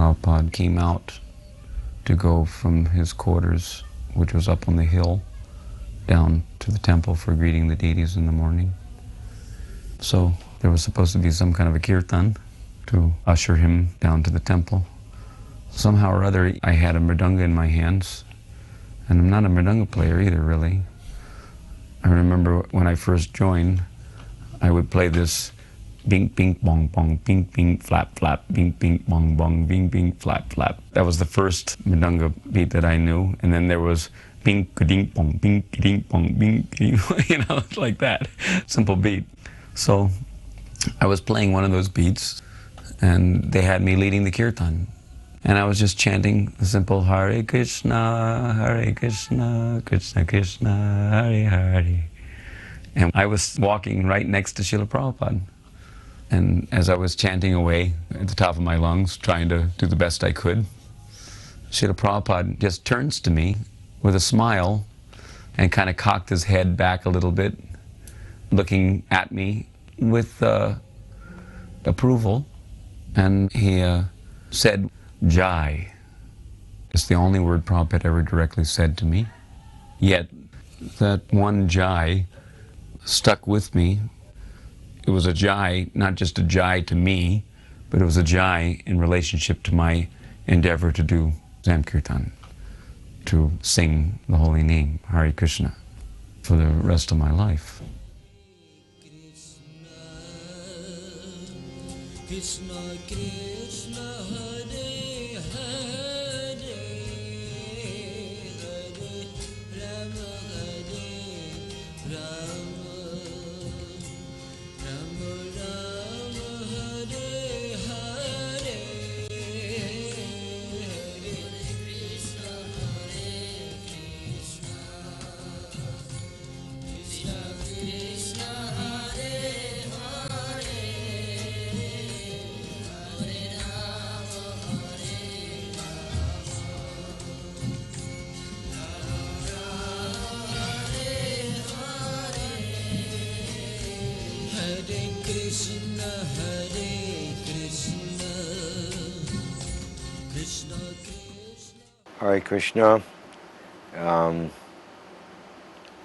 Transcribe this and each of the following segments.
Prabhupada came out to go from his quarters, which was up on the hill, down to the temple for greeting the deities in the morning. So there was supposed to be some kind of a kirtan to usher him down to the temple. Somehow or other, I had a mridanga in my hands, and I'm not a mridanga player either, really. I remember when I first joined, I would play this bing, bing, bong, bong, bing, bing, flap, flap, bing, bing, bong, bong, bing, bing, flap, flap. That was the first mridanga beat that I knew, and then there was bing, ka-ding, bong, bing, ka-ding, bong, bing, ka-ding, you know, like that, simple beat. So I was playing one of those beats, and they had me leading the kirtan. And I was just chanting the simple Hare Krishna, Krishna Krishna, Hare Hare. And I was walking right next to Srila Prabhupada. And as I was chanting away at the top of my lungs, trying to do the best I could, Srila Prabhupada just turns to me with a smile and kind of cocked his head back a little bit, looking at me with approval. And he said, Jai. It's the only word Prabhupada ever directly said to me. Yet that one Jai stuck with me. It was a Jai, not just a Jai to me, but it was a Jai in relationship to my endeavor to do Sankirtan, to sing the holy name, Hare Krishna, for the rest of my life. Krishna Krishna Hare Hare Hare Rama Hare Rama Rama Rama Hare Hare Hare Krishna Hare Krishna Krishna Krishna Hare Krishna, Hare Krishna, Krishna Krishna. Hare Krishna.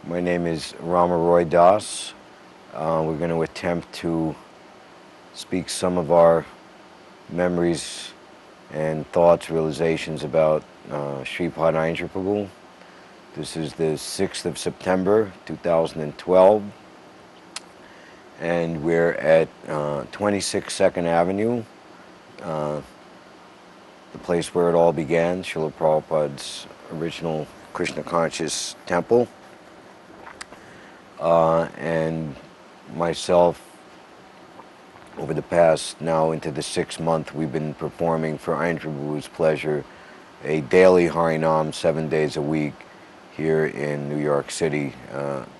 My name is Aindra Dasa. We're going to attempt to speak some of our memories and thoughts, realizations about Sripad Aindra Prabhu. This is the 6th of September, 2012. And we're at 26 2nd Avenue, the place where it all began, Srila Prabhupada's original Krishna conscious temple. And myself, over the past, now into the 6th month, we've been performing for Aindra Prabhu's pleasure a daily Harinam 7 days a week here in New York City,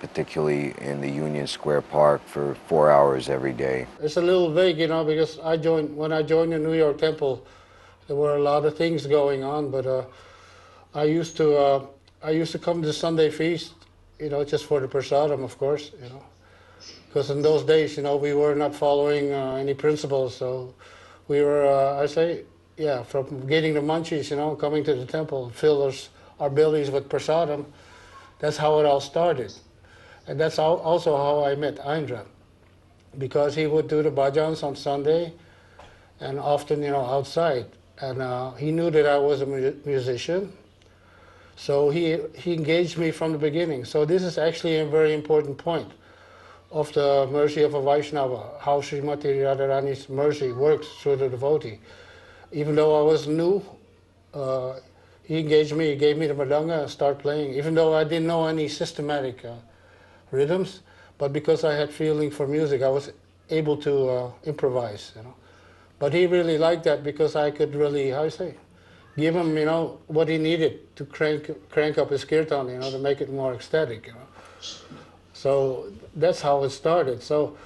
particularly in the Union Square Park for 4 hours every day. It's a little vague, you know, because when I joined the New York Temple, there were a lot of things going on, but I used to come to the Sunday feast, you know, just for the prasadam, of course, you know, because in those days, you know, we were not following any principles, so we were, from getting the munchies, you know, coming to the temple, fill our bellies with prasadam. That's how it all started. And that's also how I met Aindra, because he would do the bhajans on Sunday and often, you know, outside. And he knew that I was a musician, so he engaged me from the beginning. So this is actually a very important point of the mercy of a Vaishnava, how Srimati Radharani's mercy works through the devotee. Even though I was new, he engaged me, he gave me the mridanga and started playing, even though I didn't know any systematic rhythms, but because I had feeling for music, I was able to improvise, you know. But he really liked that because I could really, give him, you know, what he needed to crank up his kirtan, you know, to make it more ecstatic, you know. So that's how it started. So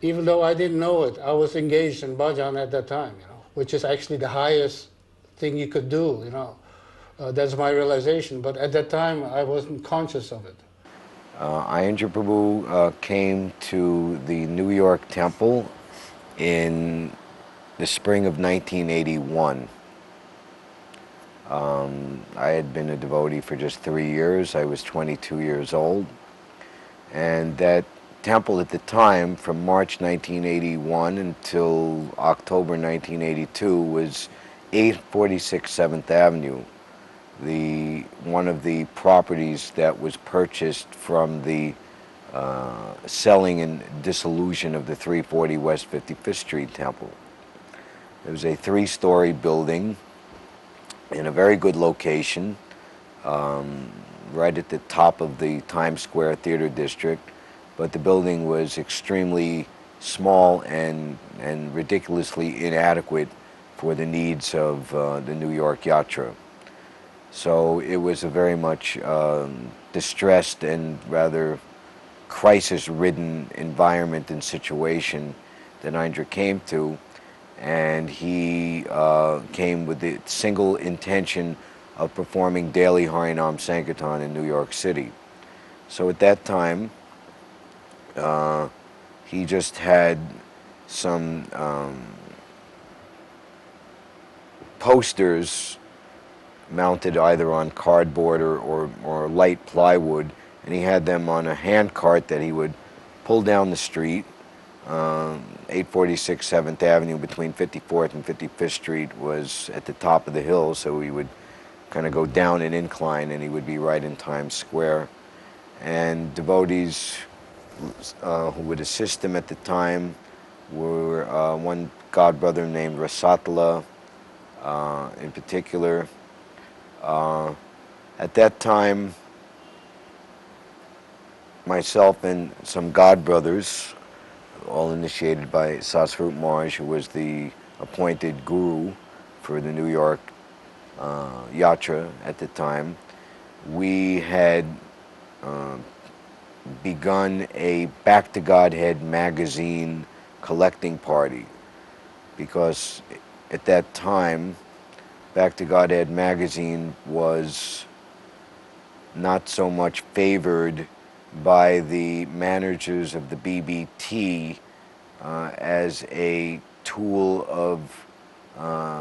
even though I didn't know it, I was engaged in bhajan at that time, you know, which is actually the highest thing you could do, you know. That's my realization, but at that time I wasn't conscious of it. Aindra Prabhu came to the New York Temple in the spring of 1981. I had been a devotee for just 3 years. I was 22 years old. And that temple at the time, from March 1981 until October 1982, was 846 7th Avenue, one of the properties that was purchased from the selling and dissolution of the 340 West 55th Street Temple. It was a three-story building in a very good location, right at the top of the Times Square Theater District, but the building was extremely small and ridiculously inadequate for the needs of the New York Yatra. So it was a very much distressed and rather crisis-ridden environment and situation that Aindra came to, and he came with the single intention of performing daily Harinam Sankirtan in New York City. So at that time, he just had some posters mounted either on cardboard or light plywood, and he had them on a hand cart that he would pull down the street. 846 7th Avenue between 54th and 55th Street was at the top of the hill, so he would kind of go down an incline and he would be right in Times Square. And devotees who would assist him at the time were one godbrother named Rasatala in particular. At that time, myself and some godbrothers, all initiated by Sasrup Maharaj, who was the appointed guru for the New York Yatra at the time, we had begun a Back to Godhead magazine collecting party, because at that time Back to Godhead magazine was not so much favored by the managers of the BBT as a tool of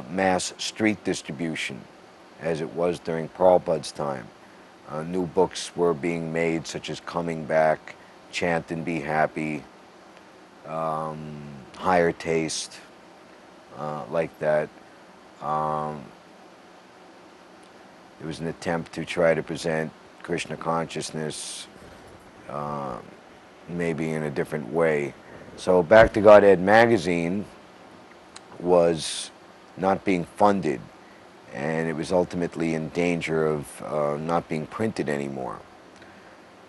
mass street distribution, as it was during Prabhupada's time. New books were being made, such as Coming Back, Chant and Be Happy, Higher Taste, like that. It was an attempt to try to present Krishna consciousness maybe in a different way. So Back to Godhead magazine was not being funded, and it was ultimately in danger of not being printed anymore.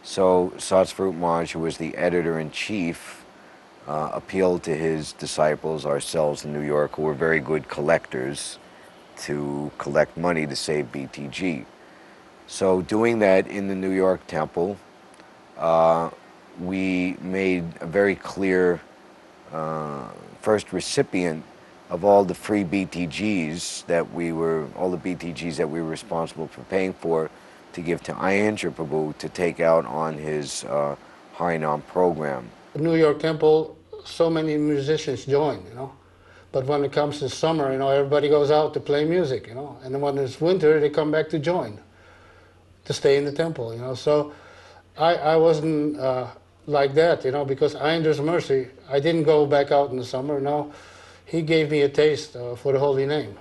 So Satsvarup Maharaj, who was the editor-in-chief, appealed to his disciples, ourselves in New York, who were very good collectors, to collect money to save BTG. So doing that in the New York temple, we made a very clear first recipient of all the free BTGs that we were, all the BTGs that we were responsible for paying for, to give to Aindra Prabhu to take out on his Harinam program. The New York Temple, so many musicians join, But when it comes to summer, everybody goes out to play music, And then when it's winter, they come back to join, to stay in the temple, So I wasn't like that, because Aindra's mercy, I didn't go back out in the summer. No, he gave me a taste for the holy name,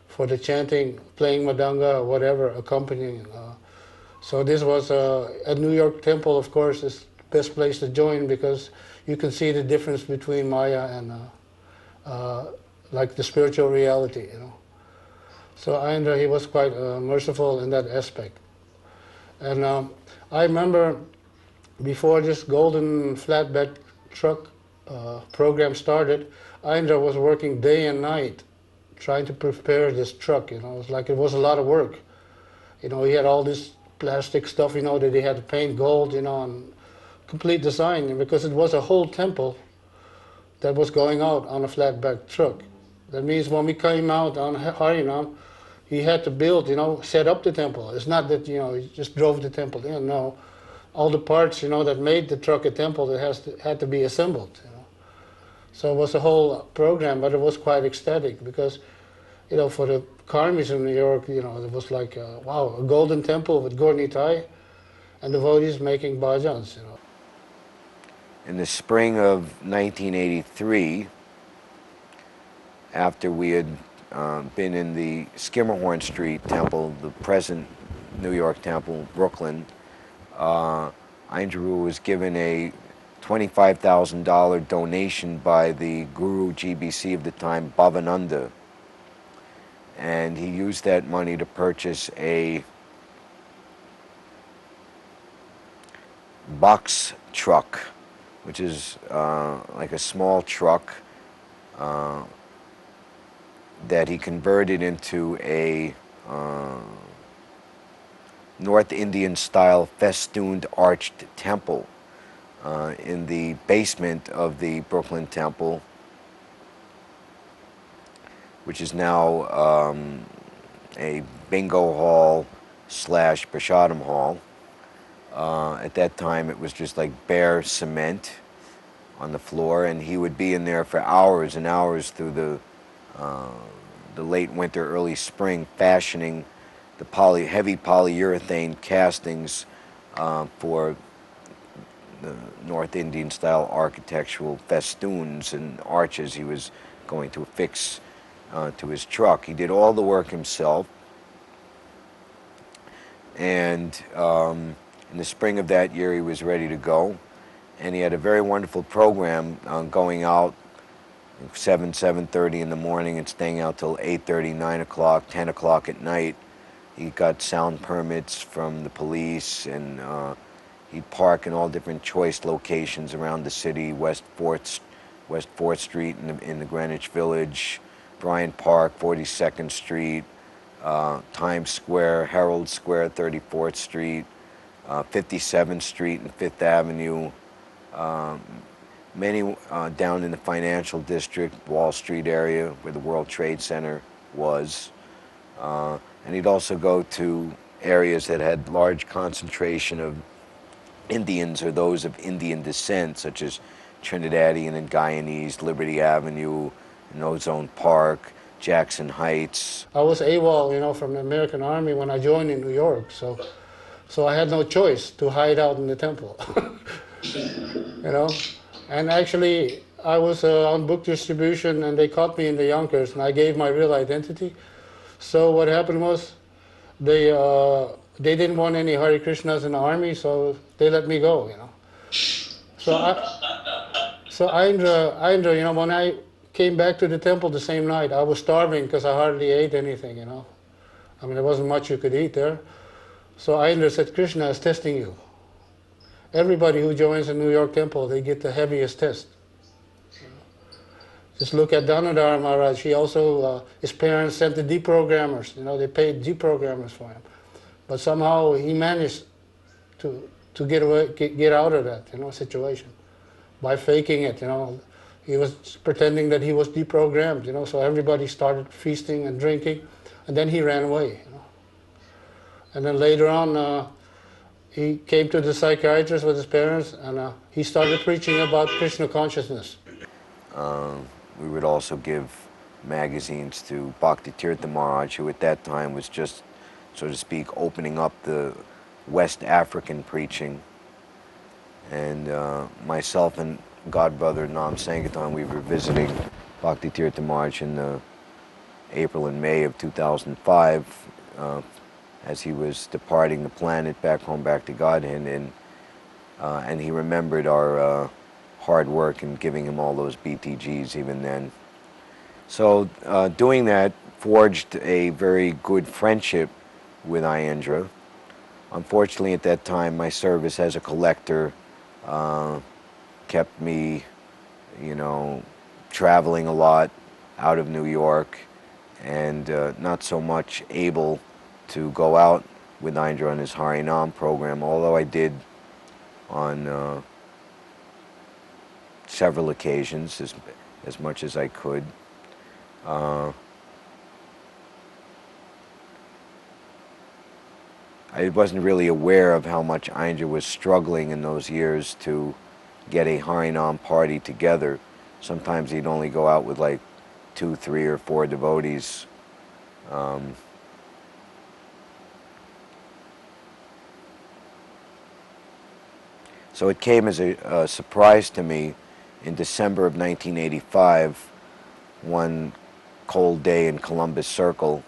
for the chanting, playing madanga, whatever, accompanying. So this was a New York temple, of course, is the best place to join, because you can see the difference between Maya and like the spiritual reality, So Aindra, he was quite merciful in that aspect. And I remember before this golden flatbed truck program started, Aindra was working day and night trying to prepare this truck, It was like, it was a lot of work. He had all this plastic stuff, that he had to paint gold, and complete design, because it was a whole temple that was going out on a flatbed truck. That means when we came out on Harinam, he had to build, set up the temple. It's not that, he just drove the temple in. No, all the parts, that made the truck a temple, that had to be assembled. So it was a whole program, but it was quite ecstatic, because for the karmis in New York, it was like, wow, a golden temple with Gornitai and devotees making bhajans. In the spring of 1983, after we had been in the Skimmerhorn Street Temple, the present New York Temple, Brooklyn, Aindra was given a $25,000 donation by the Guru GBC of the time, Bhavananda. And he used that money to purchase a box truck, which is like a small truck that he converted into a North Indian style festooned arched temple in the basement of the Brooklyn Temple, which is now a bingo hall slash prasadam hall. At that time it was just like bare cement on the floor, and he would be in there for hours and hours through the late winter, early spring, fashioning the heavy polyurethane castings for the North Indian style architectural festoons and arches he was going to affix to his truck. He did all the work himself, and in the spring of that year he was ready to go, and he had a very wonderful program going out 7:30 in the morning and staying out till 8:30, 9 o'clock, 10 o'clock at night. He got sound permits from the police, and he'd park in all different choice locations around the city: West 4th Street in the Greenwich Village, Bryant Park, 42nd Street, Times Square, Herald Square, 34th Street, 57th Street and 5th Avenue, many down in the financial district, Wall Street area where the World Trade Center was. And he'd also go to areas that had large concentration of Indians or those of Indian descent, such as Trinidadian and Guyanese, Liberty Avenue, and Ozone Park, Jackson Heights. I was AWOL, from the American Army when I joined in New York, so I had no choice to hide out in the temple, And actually, I was on book distribution, and they caught me in the Yonkers, and I gave my real identity. So what happened was, they didn't want any Hare Krishnas in the army, so they let me go, So Aindra, when I came back to the temple the same night, I was starving because I hardly ate anything, I mean, there wasn't much you could eat there. So Aindra said, Krishna is testing you. Everybody who joins the New York temple, they get the heaviest test. Just look at Danadhara Maharaj. He also, his parents sent the deprogrammers. They paid deprogrammers for him. But somehow he managed to get out of that, situation by faking it. He was pretending that he was deprogrammed. So everybody started feasting and drinking, and then he ran away. And then later on, he came to the psychiatrist with his parents, and he started preaching about Krishna consciousness. We would also give magazines to Bhakti Tirtha Maharaj, who at that time was just, so to speak, opening up the West African preaching. And myself and godbrother Nam Sankirtan, we were visiting Bhakti Tirtha Maharaj in April and May of 2005 as he was departing the planet back home, back to Godhead, and he remembered our hard work and giving him all those BTGs even then. So doing that forged a very good friendship with Aindra. Unfortunately, at that time, my service as a collector kept me, traveling a lot out of New York, and not so much able to go out with Aindra on his Harinam program, although I did on several occasions, as much as I could. I wasn't really aware of how much Aindra was struggling in those years to get a Harinam party together. Sometimes he'd only go out with like 2, 3, or 4 devotees Um, so it came as a surprise to me in December of 1985, one cold day in Columbus Circle.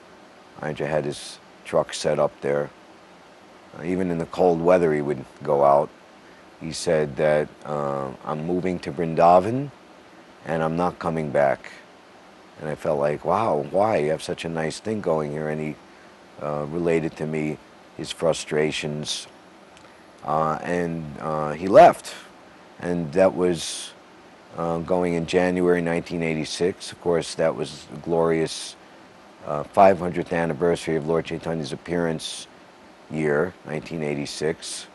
Aindra had his truck set up there. Even in the cold weather, he would go out. He said that I'm moving to Vrindavan and I'm not coming back. And I felt like, wow, why? You have such a nice thing going here. And he related to me his frustrations. And he left. And that was going in January 1986. Of course, that was the glorious 500th anniversary of Lord Chaitanya's appearance year, 1986.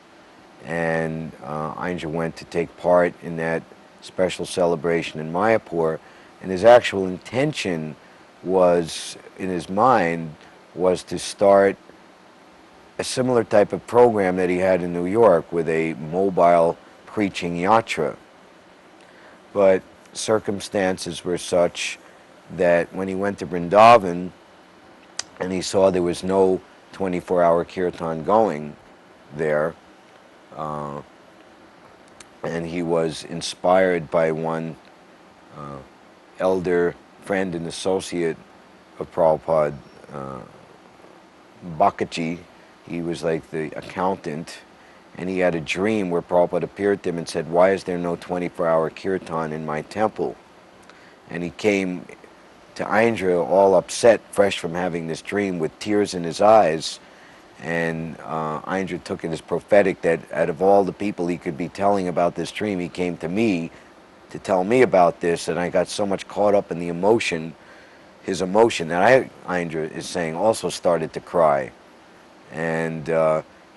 And Aindra went to take part in that special celebration in Mayapur. And his actual intention was, in his mind, was to start a similar type of program that he had in New York with a mobile preaching yatra. But circumstances were such that when he went to Vrindavan and he saw there was no 24-hour kirtan going there, and he was inspired by one elder friend and associate of Prabhupada, Babaji. He was like the accountant, and he had a dream where Prabhupada appeared to him and said, "Why is there no 24-hour kirtan in my temple?" And he came to Aindra all upset, fresh from having this dream, with tears in his eyes. And Aindra took it as prophetic that out of all the people he could be telling about this dream, he came to me to tell me about this. And I got so much caught up in the emotion, his emotion, that Aindra is saying, also started to cry. And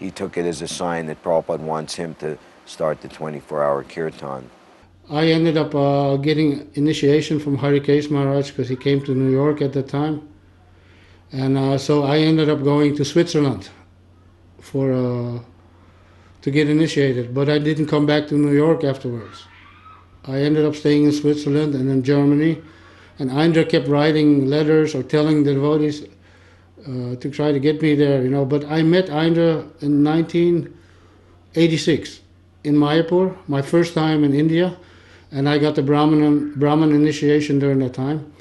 he took it as a sign that Prabhupada wants him to start the 24-hour kirtan. I ended up getting initiation from Harikesh Maharaj because he came to New York at the time. And so I ended up going to Switzerland for to get initiated, but I didn't come back to New York afterwards. I ended up staying in Switzerland and in Germany, and Aindra kept writing letters or telling the devotees to try to get me there, you know. But I met Aindra in 1986 in Mayapur, my first time in India, and I got the Brahman initiation during that time.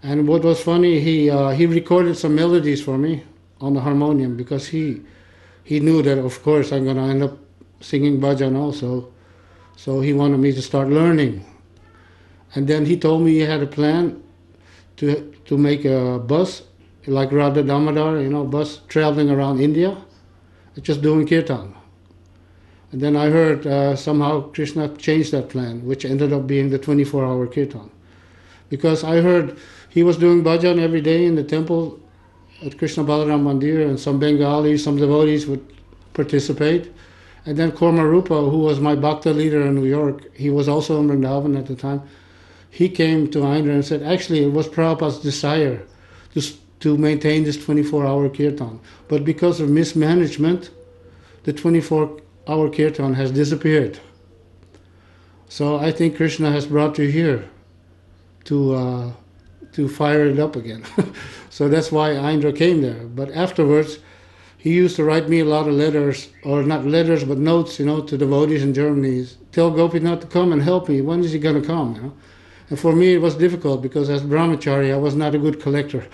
And what was funny, he recorded some melodies for me on the harmonium because he knew that, of course, I'm going to end up singing bhajan also. So he wanted me to start learning. And then he told me he had a plan to make a bus, like Radha Damodar, you know, bus traveling around India, just doing kirtan. And then I heard somehow Krishna changed that plan, which ended up being the 24-hour kirtan. Because I heard he was doing bhajan every day in the temple at Krishna Balaram Mandir, and some Bengalis, some devotees would participate. And then Korma Rupa, who was my bhakta leader in New York, he was also in Vrindavan at the time, he came to Aindra and said, actually, it was Prabhupada's desire to maintain this 24-hour kirtan. But because of mismanagement, the 24-hour kirtan has disappeared. So I think Krishna has brought you here to fire it up again. So that's why Aindra came there. But afterwards, he used to write me a lot of letters, or not letters, but notes, you know, to devotees in Germany. Tell Gopinath to come and help me. When is he going to come, you know? And for me, it was difficult because as brahmachari, I was not a good collector.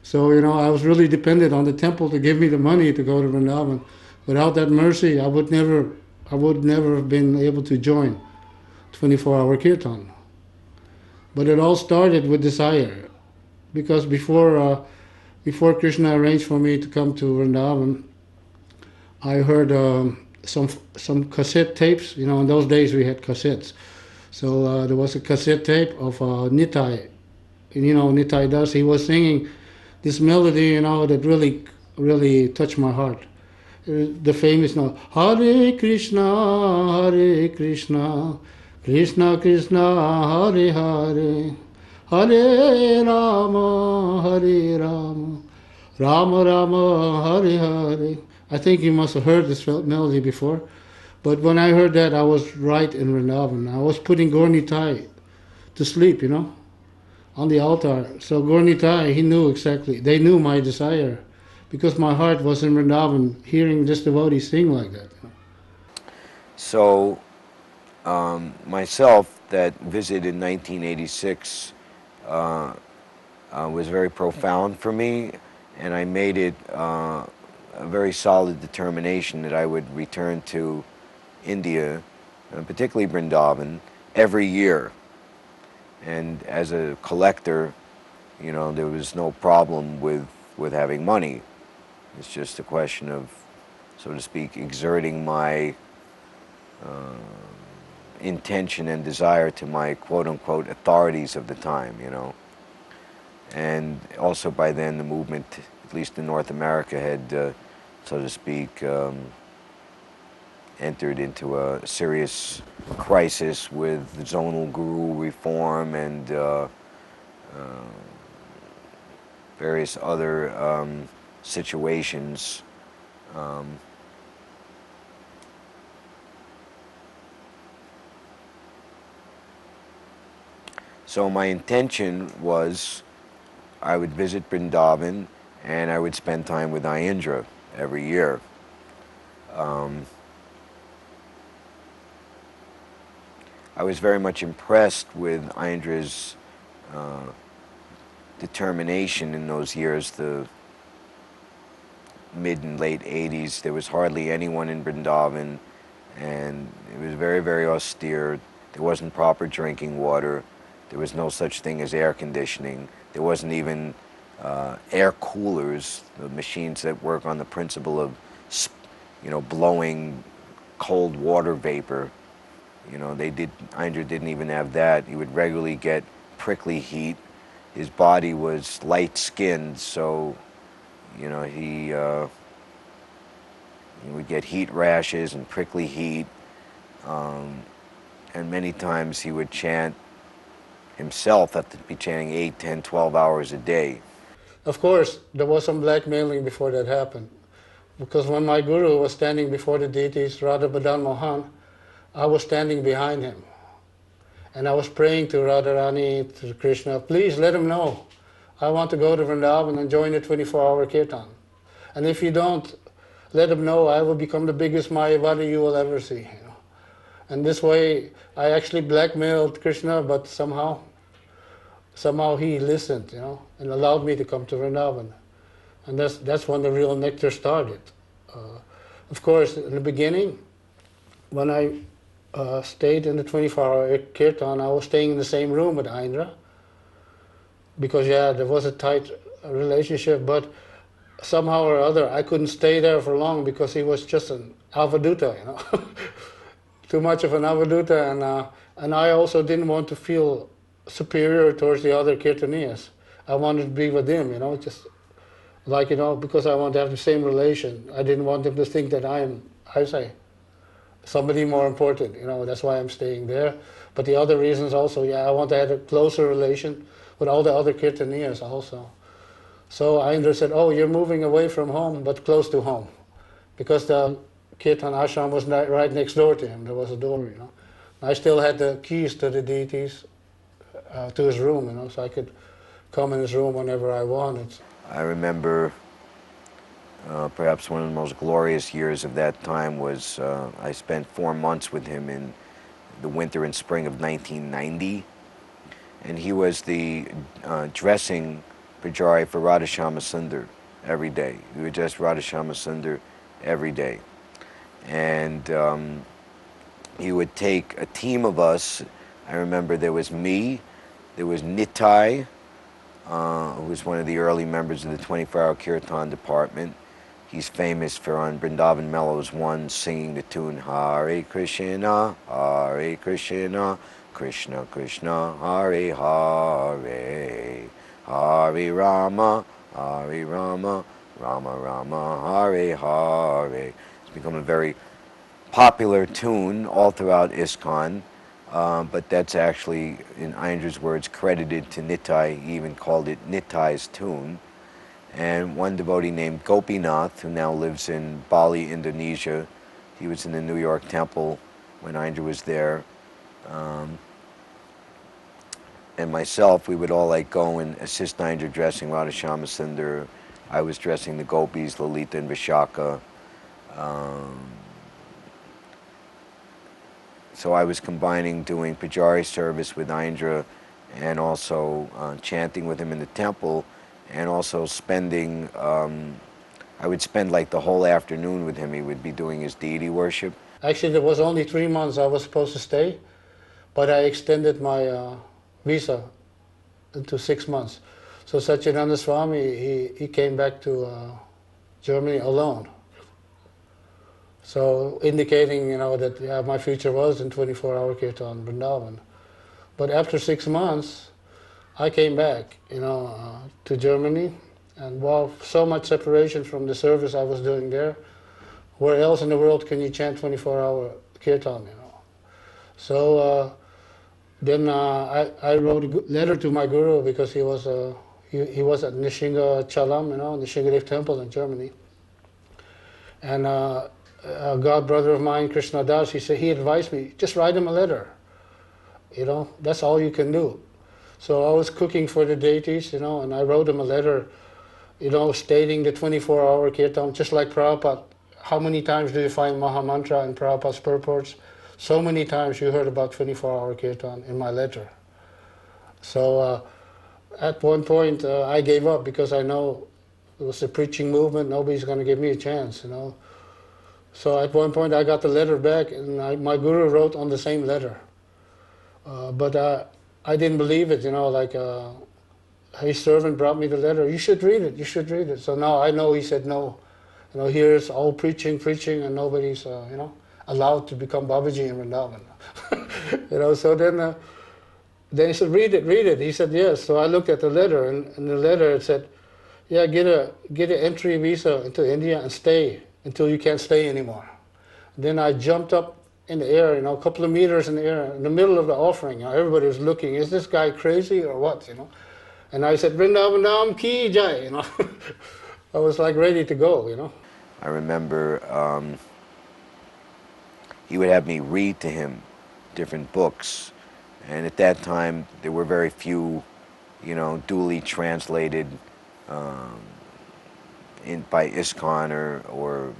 So, you know, I was really dependent on the temple to give me the money to go to Vrindavan. Without that mercy, I would never have been able to join 24-hour kirtan. But it all started with desire, because before Krishna arranged for me to come to Vrindavan, I heard some cassette tapes. You know, in those days we had cassettes. So there was a cassette tape of Nitai, and you know Nitai Dasa. He was singing this melody, you know, that really touched my heart. The famous now, Hare Krishna, Krishna Krishna, Hare Hare, Hare Rama, Rama Rama, Hare Hare. I think you must have heard this melody before. But when I heard that, I was right in Vrindavan. I was putting Gaur Nitai to sleep, you know. on the altar. So Gornitai, he knew exactly. They knew my desire, because my heart was in Vrindavan, hearing this devotee sing like that. So myself, that visit in 1986 was very profound for me, and I made it a very solid determination that I would return to India, particularly Vrindavan, every year. And as a collector, you know, there was no problem with having money. It's just a question of, so to speak, exerting my intention and desire to my quote-unquote authorities of the time, you know. And also by then the movement, at least in North America, had, so to speak, entered into a serious crisis with zonal guru reform and various other situations. So my intention was I would visit Vrindavan and I would spend time with Aindra every year. I was very much impressed with Aindra's determination in those years, the mid and late 80s. There was hardly anyone in Vrindavan, and it was very, very austere. There wasn't proper drinking water. There was no such thing as air conditioning. There wasn't even air coolers, the machines that work on the principle of, you know, blowing cold water vapor. You know, Aindra didn't even have that. He would regularly get prickly heat. His body was light-skinned, so, you know, he would get heat rashes and prickly heat. And many times he would chant himself, have to be chanting 8, 10, 12 hours a day. Of course, there was some blackmailing before that happened, because when my guru was standing before the deities, Radha Badan Mohan, I was standing behind him. And I was praying to Radharani, to Krishna, please let him know. I want to go to Vrindavan and join the 24-hour kirtan. And if you don't let him know, I will become the biggest Mayavadi you will ever see. You know? And this way, I actually blackmailed Krishna, but somehow he listened, you know, and allowed me to come to Vrindavan. And that's when the real nectar started. Of course, in the beginning, when I stayed in the 24-hour kirtan, I was staying in the same room with Aindra, because yeah, there was a tight relationship, but somehow or other I couldn't stay there for long because he was just an avaduta, you know, too much of an avaduta, and I also didn't want to feel superior towards the other kirtaniyas. I wanted to be with him, you know, just like, you know, because I want to have the same relation. I didn't want him to think that I say, somebody more important, you know, that's why I'm staying there. But the other reasons also, yeah, I want to have a closer relation with all the other kirtaniyas also. So Aindra said, oh, you're moving away from home, but close to home. Because the kirtan ashram was right next door to him. There was a door, you know. I still had the keys to the deities, to his room, you know, so I could come in his room whenever I wanted. I remember perhaps one of the most glorious years of that time was I spent 4 months with him in the winter and spring of 1990. And he was the dressing Pujari for Radhashama Sundar every day. We would dress Radhashama Sundar every day. And he would take a team of us. I remember there was me, there was Nitai, who was one of the early members of the 24-hour Kirtan department. He's famous for on Vrindavan Mellows 1 singing the tune Hare Krishna, Krishna Krishna, Hare Hare, Hare Rama, Rama Rama, Hare Hare. It's become a very popular tune all throughout ISKCON, but that's actually, in Aindra's words, credited to Nitai. He even called it Nitai's tune. And one devotee named Gopinath, who now lives in Bali, Indonesia, he was in the New York temple when Aindra was there. and myself, we would all like go and assist Aindra dressing Radha Shyama. I was dressing the gopis, Lalita and Vishaka. Um, so I was combining doing Pujari service with Aindra and also chanting with him in the temple, and also spending, I would spend like the whole afternoon with him. He would be doing his deity worship. Actually, there was only 3 months I was supposed to stay, but I extended my visa into 6 months. So Satchidananda Swami, he came back to Germany alone. So indicating, that yeah, my future was in 24-hour Kirtan Vrindavan. But after 6 months, I came back, to Germany, and wow, so much separation from the service I was doing there. Where else in the world can you chant 24-hour Kirtan, So then I wrote a letter to my guru because he was he was at Nishinga Chalam, Nishingadev temple in Germany. And a god brother of mine, Krishna Das, he advised me, just write him a letter. That's all you can do. So I was cooking for the deities, and I wrote him a letter, stating the 24-hour kirtan, just like Prabhupada. How many times do you find Maha Mantra in Prabhupada's purports? So many times you heard about 24-hour kirtan in my letter. So at one point I gave up because I know it was a preaching movement, nobody's going to give me a chance, So at one point I got the letter back, and my guru wrote on the same letter. But I didn't believe it, his servant brought me the letter. You should read it, you should read it. So now I know he said no. Here it's all preaching, and nobody's, allowed to become Babaji in Vrindavan. So then he said, read it. He said, yes. So I looked at the letter, and in the letter it said, yeah, get an entry visa into India and stay until you can't stay anymore. Then I jumped up in the air, a couple of meters in the air, in the middle of the offering. Everybody was looking, is this guy crazy or what, And I said, Vrindavan Dham ki jai, I was like ready to go, I remember he would have me read to him different books, and at that time there were very few, duly translated by ISKCON or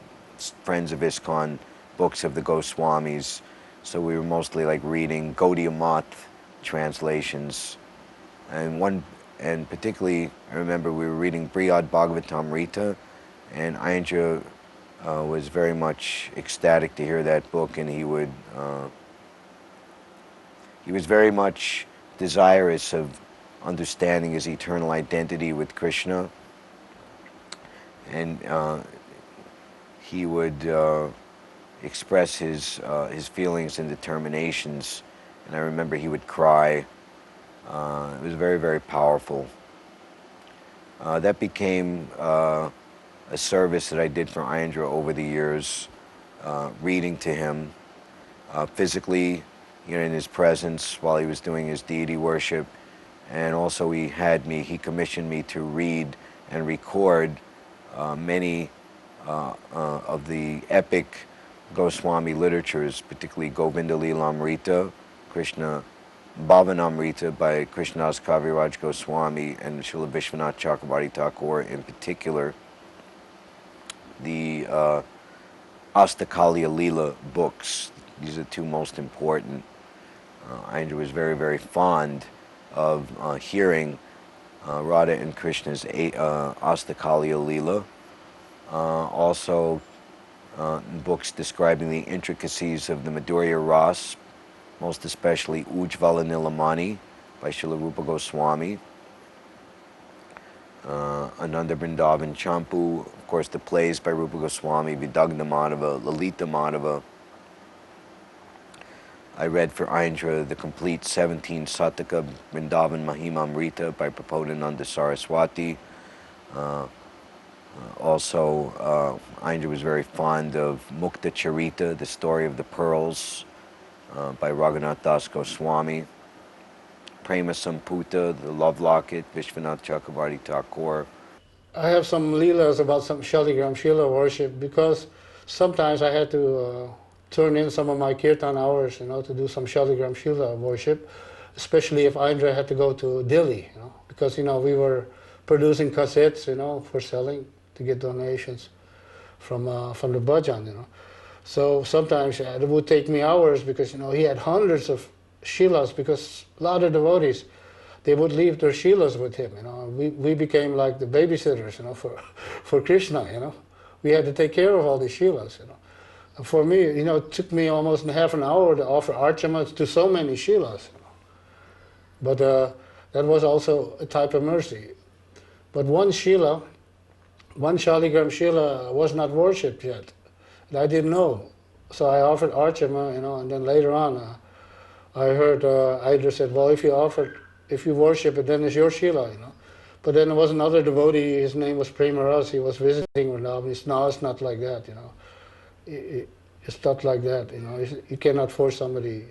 friends of ISKCON books of the Goswamis. So we were mostly like reading Gaudiya Math translations, and particularly I remember we were reading Brihad Bhagavatamrita, and Aindra was very much ecstatic to hear that book, and he was very much desirous of understanding his eternal identity with Krishna, and he would express his feelings and determinations, and I remember he would cry. It was very, very powerful. That became a service that I did for Aindra over the years, reading to him physically, in his presence while he was doing his deity worship, and also he commissioned me to read and record many of the epic Goswami literatures, particularly Govinda Lilamrita, Krishna Bhavanamrita by Krishnadas Kaviraj Goswami and Srila Vishwanath Chakravarti Thakur, in particular the Astakalya Leela books. These are the two most important. Aindra was very, very fond of hearing Radha and Krishna's Astakalya Leela. Also books describing the intricacies of the Madhurya Ras, most especially Ujjvala Nilamani by Srila Rupa Goswami, Ananda Vrindavan Champu, of course the plays by Rupa Goswami, Vidagna Madhava, Lalita Madhava. I read for Aindra the complete 17 Sataka Vrindavan Mahimamrita by Prapodananda Saraswati. Also, Aindra was very fond of Mukta Charita, the story of the pearls, by Raghunath Das Goswami. Prema Samputa, the love locket, Vishwanath Chakravarti Thakur. I have some leelas about some Shaligram Shila worship, because sometimes I had to turn in some of my kirtan hours, to do some Shaligram Shila worship. especially if Aindra had to go to Delhi, because we were producing cassettes, for selling to get donations from the bhajan. So sometimes it would take me hours because he had hundreds of shilas, because a lot of devotees, they would leave their shilas with him. We became like the babysitters, for Krishna. We had to take care of all these shilas. And for me, it took me almost half an hour to offer archamas to so many shilas. But that was also a type of mercy. But one shila, one Shaligram shila was not worshipped yet. And I didn't know. So I offered archama, and then later on, I heard Aindra said, well, if you worship it, then it's your shila, But then there was another devotee, his name was Premaras, he was visiting Vrindavan. He said, no, it's not like that, It's not like that, You cannot force somebody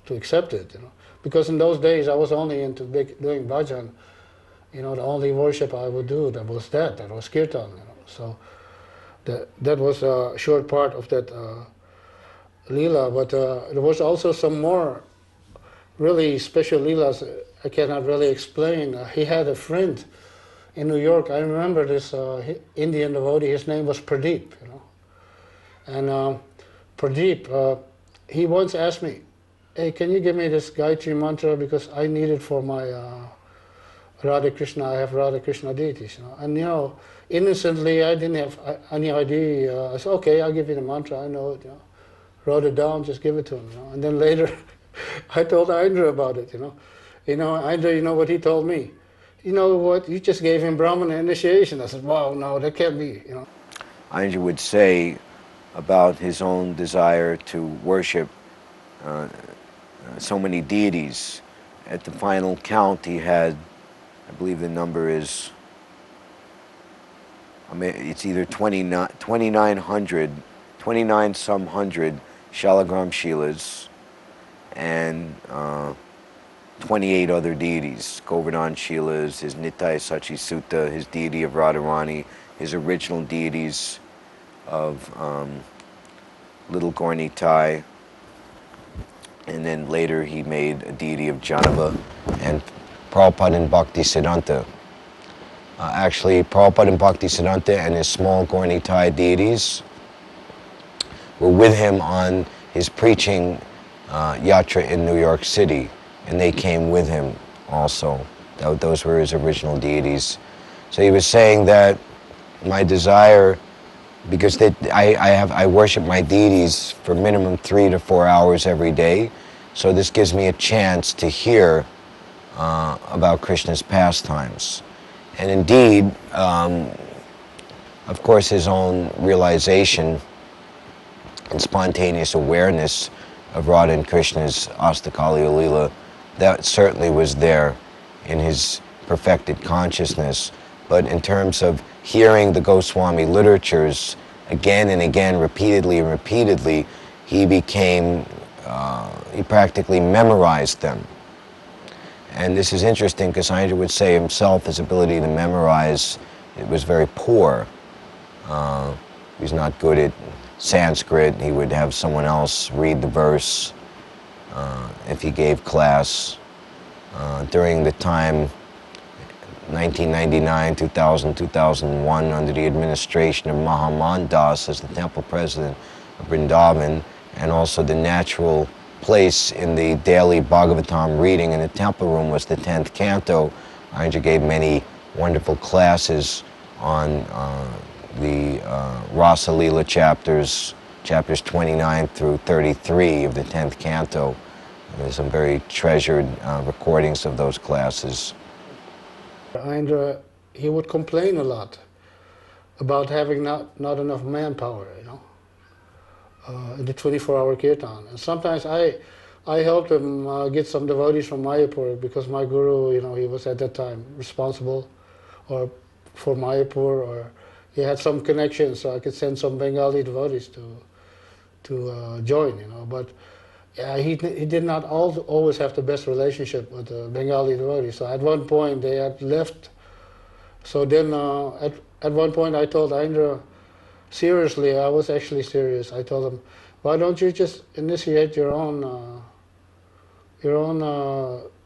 to accept it, Because in those days I was only into doing bhajan. The only worship I would do, that was kirtan, So that was a short part of that lila, but there was also some more really special lilas I cannot really explain. He had a friend in New York. I remember this Indian devotee. His name was Pradeep. And Pradeep, he once asked me, "Hey, can you give me this Gayatri mantra because I need it for my Radha Krishna. I have Radha Krishna deities." And innocently, I didn't have any idea. I said, "Okay, I'll give you the mantra. I know it." Wrote it down, just give it to him. And then later, I told Aindra about it. Aindra, you know what he told me? You know what? You just gave him Brahmana initiation. I said, "Wow, no, that can't be." Aindra would say about his own desire to worship so many deities. At the final count, he had, I believe the number is, it's either 2,900, 29 some hundred Shalagram Shilas, and 28 other deities, Govardhan Shilas, his Nitai Sachi Sutta, his deity of Radharani, his original deities of Little Gorni Tai, and then later he made a deity of Janava, and Prabhupada and Bhakti Siddhanta. Actually, Prabhupada and Bhakti Siddhanta and his small Gorni Tai deities were with him on his preaching yatra in New York City, and they came with him also. Those were his original deities. So he was saying that my desire, because I worship my deities for minimum 3 to 4 hours every day, so this gives me a chance to hear about Krishna's pastimes. And indeed, of course, his own realization and spontaneous awareness of Radha and Krishna's Astakali Leela, that certainly was there in his perfected consciousness. But in terms of hearing the Goswami literatures again and again, repeatedly and repeatedly, he practically memorized them. And this is interesting because Aindra would say himself his ability to memorize, it was very poor. He was not good at Sanskrit. He would have someone else read the verse if he gave class. During the time 1999, 2000, 2001, under the administration of Aindra Dasa as the temple president of Vrindavan, and also the natural place in the daily Bhagavatam reading in the temple room was the 10th canto. Aindra gave many wonderful classes on the Rasa Leela chapters 29 through 33 of the 10th canto. There's some very treasured recordings of those classes. Aindra, he would complain a lot about having not enough manpower, in the 24-hour kirtan. And sometimes I helped him get some devotees from Mayapur, because my guru, he was at that time responsible for Mayapur, or he had some connections, so I could send some Bengali devotees to join, But he did not always have the best relationship with the Bengali devotees. So at one point they had left. So then at one point I told Aindra, seriously, I was actually serious. I told him, why don't you just initiate your own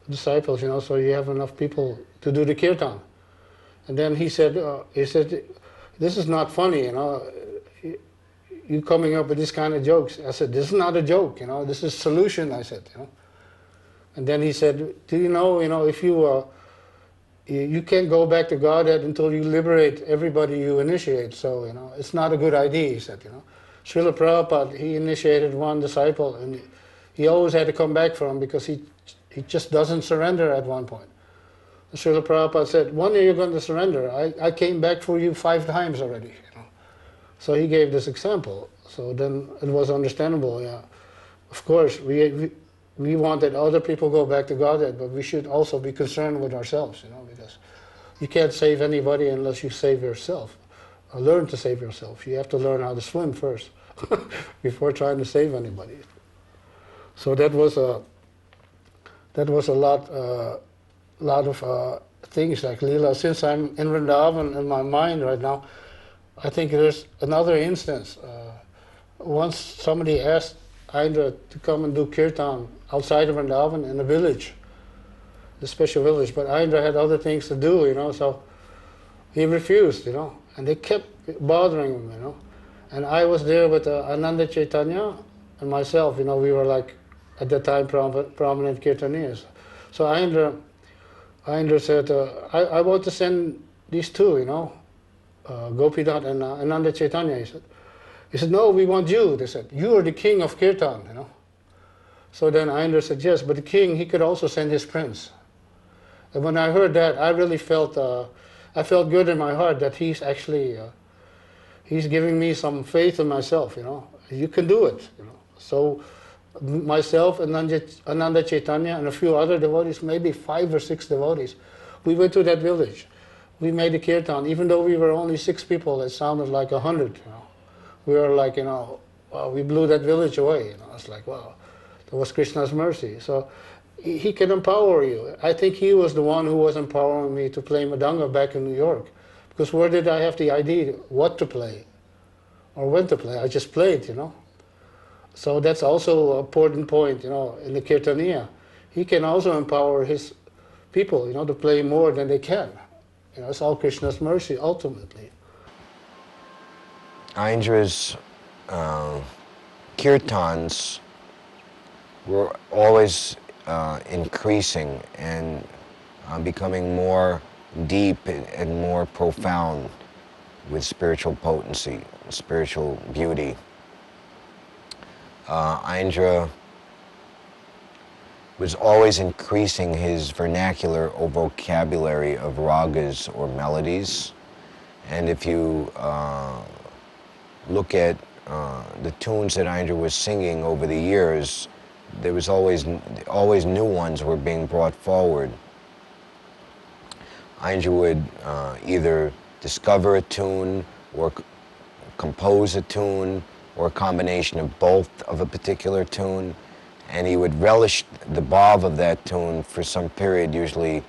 disciples, you know, so you have enough people to do the kirtan. And then he said, this is not funny, you know, you coming up with this kind of jokes. I said, this is not a joke, you know, this is solution, I said, you know. And then he said, do you know, if you can't go back to Godhead until you liberate everybody you initiate, so, you know, it's not a good idea, he said, you know. Srila Prabhupada, he initiated one disciple, and he always had to come back for him because he just doesn't surrender at one point. Srila Prabhupada said, when are you going to surrender? I came back for you 5 times already, you know. So he gave this example. So then it was understandable, yeah. Of course, we wanted other people go back to Godhead, but we should also be concerned with ourselves, you know, because you can't save anybody unless you save yourself. Or learn to save yourself. You have to learn how to swim first before trying to save anybody. So that was a lot of things like Leela. Since I'm in Vrindavan in my mind right now, I think there's another instance. Once somebody asked Aindra to come and do kirtan outside of Vrindavan in a village, the special village, but Aindra had other things to do, you know, so he refused, you know, and they kept bothering him, you know. And I was there with Ananda Chaitanya and myself, you know, we were like, at that time, prominent kirtaniyas. So Aindra said, I want to send these two, you know, Gopinath and Ananda Chaitanya, he said. He said, no, we want you. They said, you are the king of kirtan, you know. So then Aindra said, yes, but the king, he could also send his prince. And when I heard that, I really felt, I felt good in my heart that he's actually, he's giving me some faith in myself, you know. You can do it, you know. So myself, Ananda Chaitanya, and a few other devotees, maybe 5 or 6 devotees, we went to that village. We made a kirtan. Even though we were only 6 people, it sounded like 100, you know. We were like, you know, wow, we blew that village away, you know. It's like, wow, that was Krishna's mercy. So he can empower you. I think he was the one who was empowering me to play Madanga back in New York. Because where did I have the idea what to play or when to play? I just played, you know. So that's also an important point, you know, in the Kirtaniya. He can also empower his people, you know, to play more than they can. You know, it's all Krishna's mercy, ultimately. Aindra's kirtans were always increasing and becoming more deep and more profound with spiritual potency, spiritual beauty. Aindra was always increasing his vernacular or vocabulary of ragas or melodies. And if you look at the tunes that Aindra was singing over the years, there was always new ones were being brought forward. Aindra would either discover a tune or compose a tune or a combination of both of a particular tune, and he would relish the bhav of that tune for some period, usually,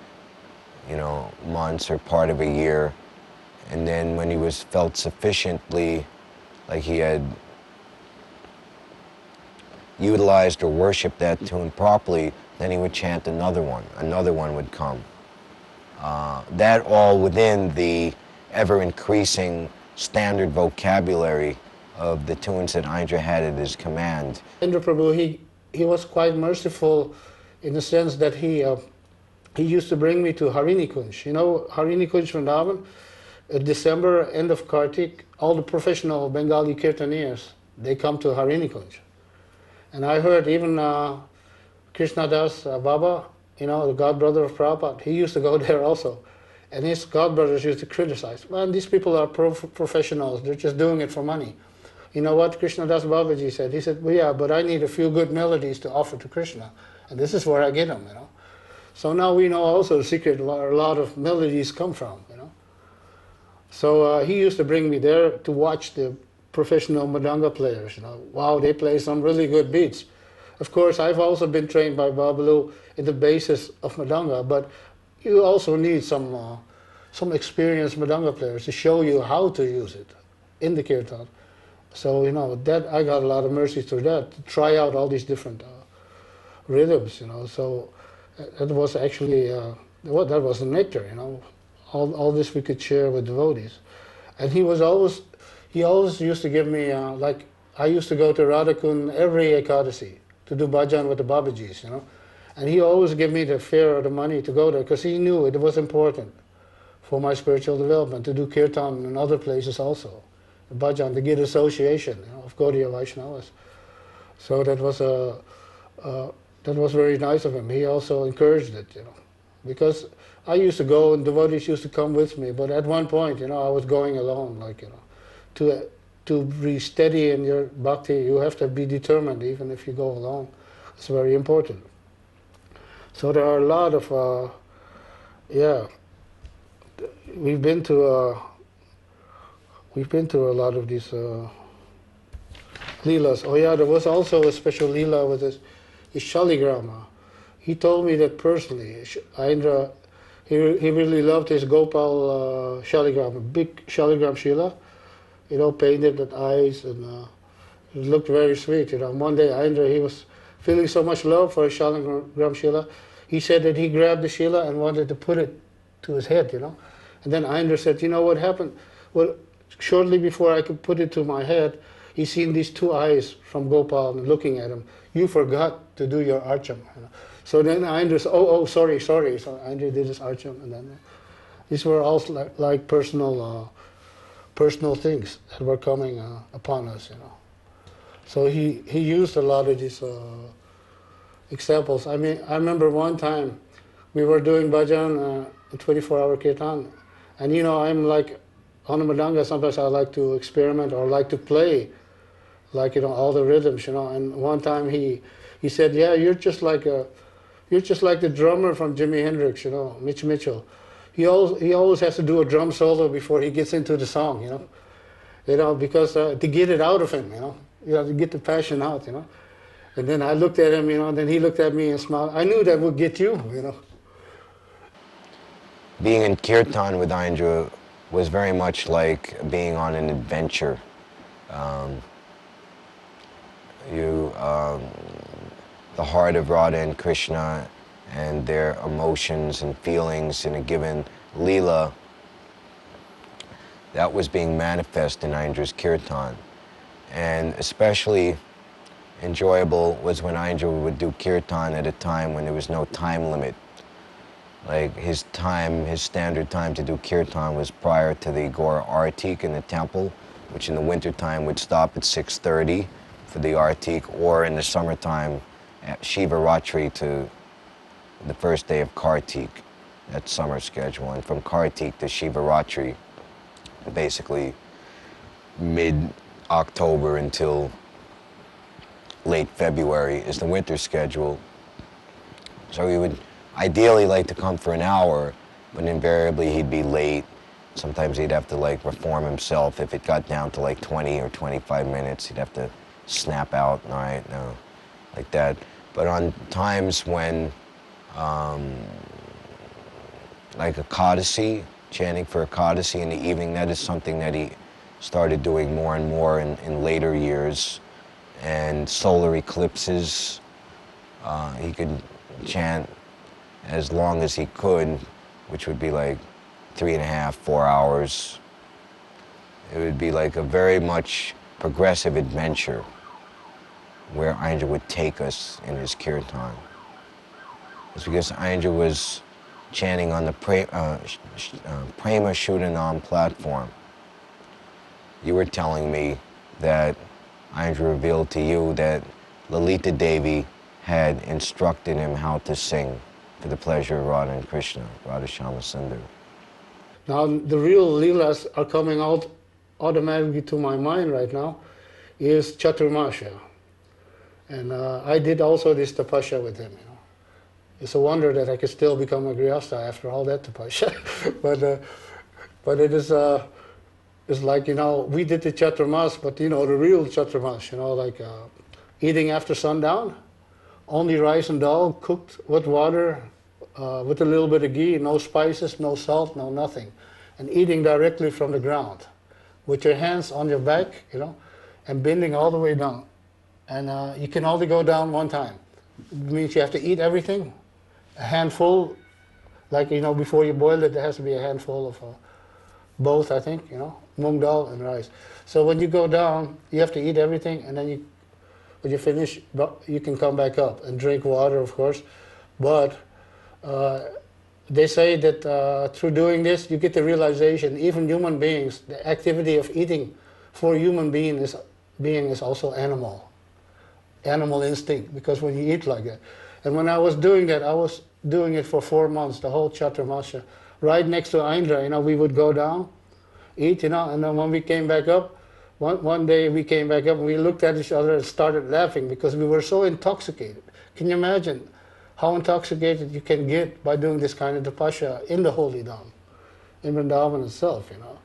you know, months or part of a year. And then when he felt sufficiently like he had utilized or worshipped that tune properly, then he would chant another one. Another one would come. That all within the ever-increasing standard vocabulary of the tunes that Aindra had at his command. Indra Prabhu, he was quite merciful in the sense that he used to bring me to Harini Kunj. You know Harini Kunj Vrindavan? December, end of Kartik, all the professional Bengali kirtaniyas, they come to Harini Kunj. And I heard even Krishna Das Baba, you know, the godbrother of Prabhupada, he used to go there also. And his godbrothers used to criticize, man, these people are professionals, they're just doing it for money. You know what Krishna Das Babaji said? He said, well, yeah, but I need a few good melodies to offer to Krishna. And this is where I get them, you know. So now we know also the secret where a lot of melodies come from, you know. So he used to bring me there to watch the professional Madanga players, you know. Wow, they play some really good beats. Of course, I've also been trained by Babalu in the basis of Madanga, but you also need some experienced Madanga players to show you how to use it in the kirtan. So, you know, that I got a lot of mercy through that, to try out all these different rhythms, you know. So That was actually, that was the nectar, you know. All this we could share with devotees. And he always used to give me, like, I used to go to Radhakund every Ekadasi to do bhajan with the Babajis, you know. And he always gave me the fare or the money to go there because he knew it was important for my spiritual development to do kirtan in other places also. The bhajan, to get association, you know, of Gaudiya Vaishnavas. So that was very nice of him. He also encouraged it, you know, because I used to go and devotees used to come with me, but at one point, you know, I was going alone, like, you know, to be steady in your bhakti, you have to be determined, even if you go alone. It's very important. So there are a lot of, yeah, we've been to a lot of these leelas. Oh yeah, there was also a special leela with his shaligrama. He told me that personally. Aindra, he really loved his Gopal shaligram, big shaligram shila, you know, painted with eyes, and it looked very sweet. You know, one day Aindra, he was feeling so much love for his shaligram shila. He said that he grabbed the shila and wanted to put it to his head, you know. And then Aindra said, you know what happened? Well, shortly before I could put it to my head, he seen these two eyes from Gopal looking at him. You forgot to do your archam. You know. So then Aindra said, oh, sorry. So Aindra did his archam, and then these were all like personal things that were coming upon us, you know. So he used a lot of these examples. I mean, I remember one time we were doing bhajan, 24-hour kirtan, and you know, I'm like on the madanga. Sometimes I like to experiment or like to play, like, you know, all the rhythms, you know. And one time he said, yeah, you're just like the drummer from Jimi Hendrix, you know, Mitch Mitchell. He always has to do a drum solo before he gets into the song, you know, because to get it out of him, you have to get the passion out, you know. And then I looked at him, you know, and then he looked at me and smiled. I knew that would get you, you know. Being in kirtan with Aindra was very much like being on an adventure. The heart of Radha and Krishna and their emotions and feelings in a given leela, that was being manifest in Aindra's kirtan. And especially enjoyable was when Aindra would do kirtan at a time when there was no time limit. Like his standard time to do kirtan was prior to the Gora Artik in the temple, which in the wintertime would stop at 6:30 for the Artik, or in the summertime at Shivaratri to the first day of Kartik, that summer schedule. And from Kartik to Shivaratri, basically mid-October until late February is the winter schedule. So he would ideally like to come for an hour, but invariably he'd be late. Sometimes he'd have to like reform himself. If it got down to like 20 or 25 minutes, he'd have to snap out, all right, no, like that. But on times when, like a Ekadasi, chanting for a Ekadasi in the evening, that is something that he started doing more and more in later years. And solar eclipses, he could chant as long as he could, which would be like 3.5, 4 hours. It would be like a very much progressive adventure where Aindra would take us in his kirtan. It's because Aindra was chanting on the Prema Shudanam platform. You were telling me that Aindra revealed to you that Lalita Devi had instructed him how to sing for the pleasure of Radha and Krishna, Radha Shama Sundar. Now, the real leelas are coming out automatically to my mind right now is Chaturmasha. And I did also this tapasya with him, you know. It's a wonder that I could still become a Grihastha after all that tapasya. but it is, it's like, you know, we did the Chaturmas, but, you know, the real Chaturmas, you know, like eating after sundown, only rice and dal cooked with water, with a little bit of ghee, no spices, no salt, no nothing. And eating directly from the ground, with your hands on your back, you know, and bending all the way down. And you can only go down one time. It means you have to eat everything a handful, like, you know, before you boil it, there has to be a handful of both, I think, you know, mung dal and rice. So when you go down, you have to eat everything, and then when you finish, you can come back up and drink water, of course. But they say that through doing this, you get the realization, even human beings, the activity of eating for a human being is also animal instinct, because when you eat like that. And when I was doing that, I was doing it for 4 months, the whole Chaturmasya. Right next to Aindra, you know, we would go down, eat, you know, and then when we came back up, one day we came back up and we looked at each other and started laughing because we were so intoxicated. Can you imagine how intoxicated you can get by doing this kind of tapasya in the Holy Dham, in Vrindavan itself, you know?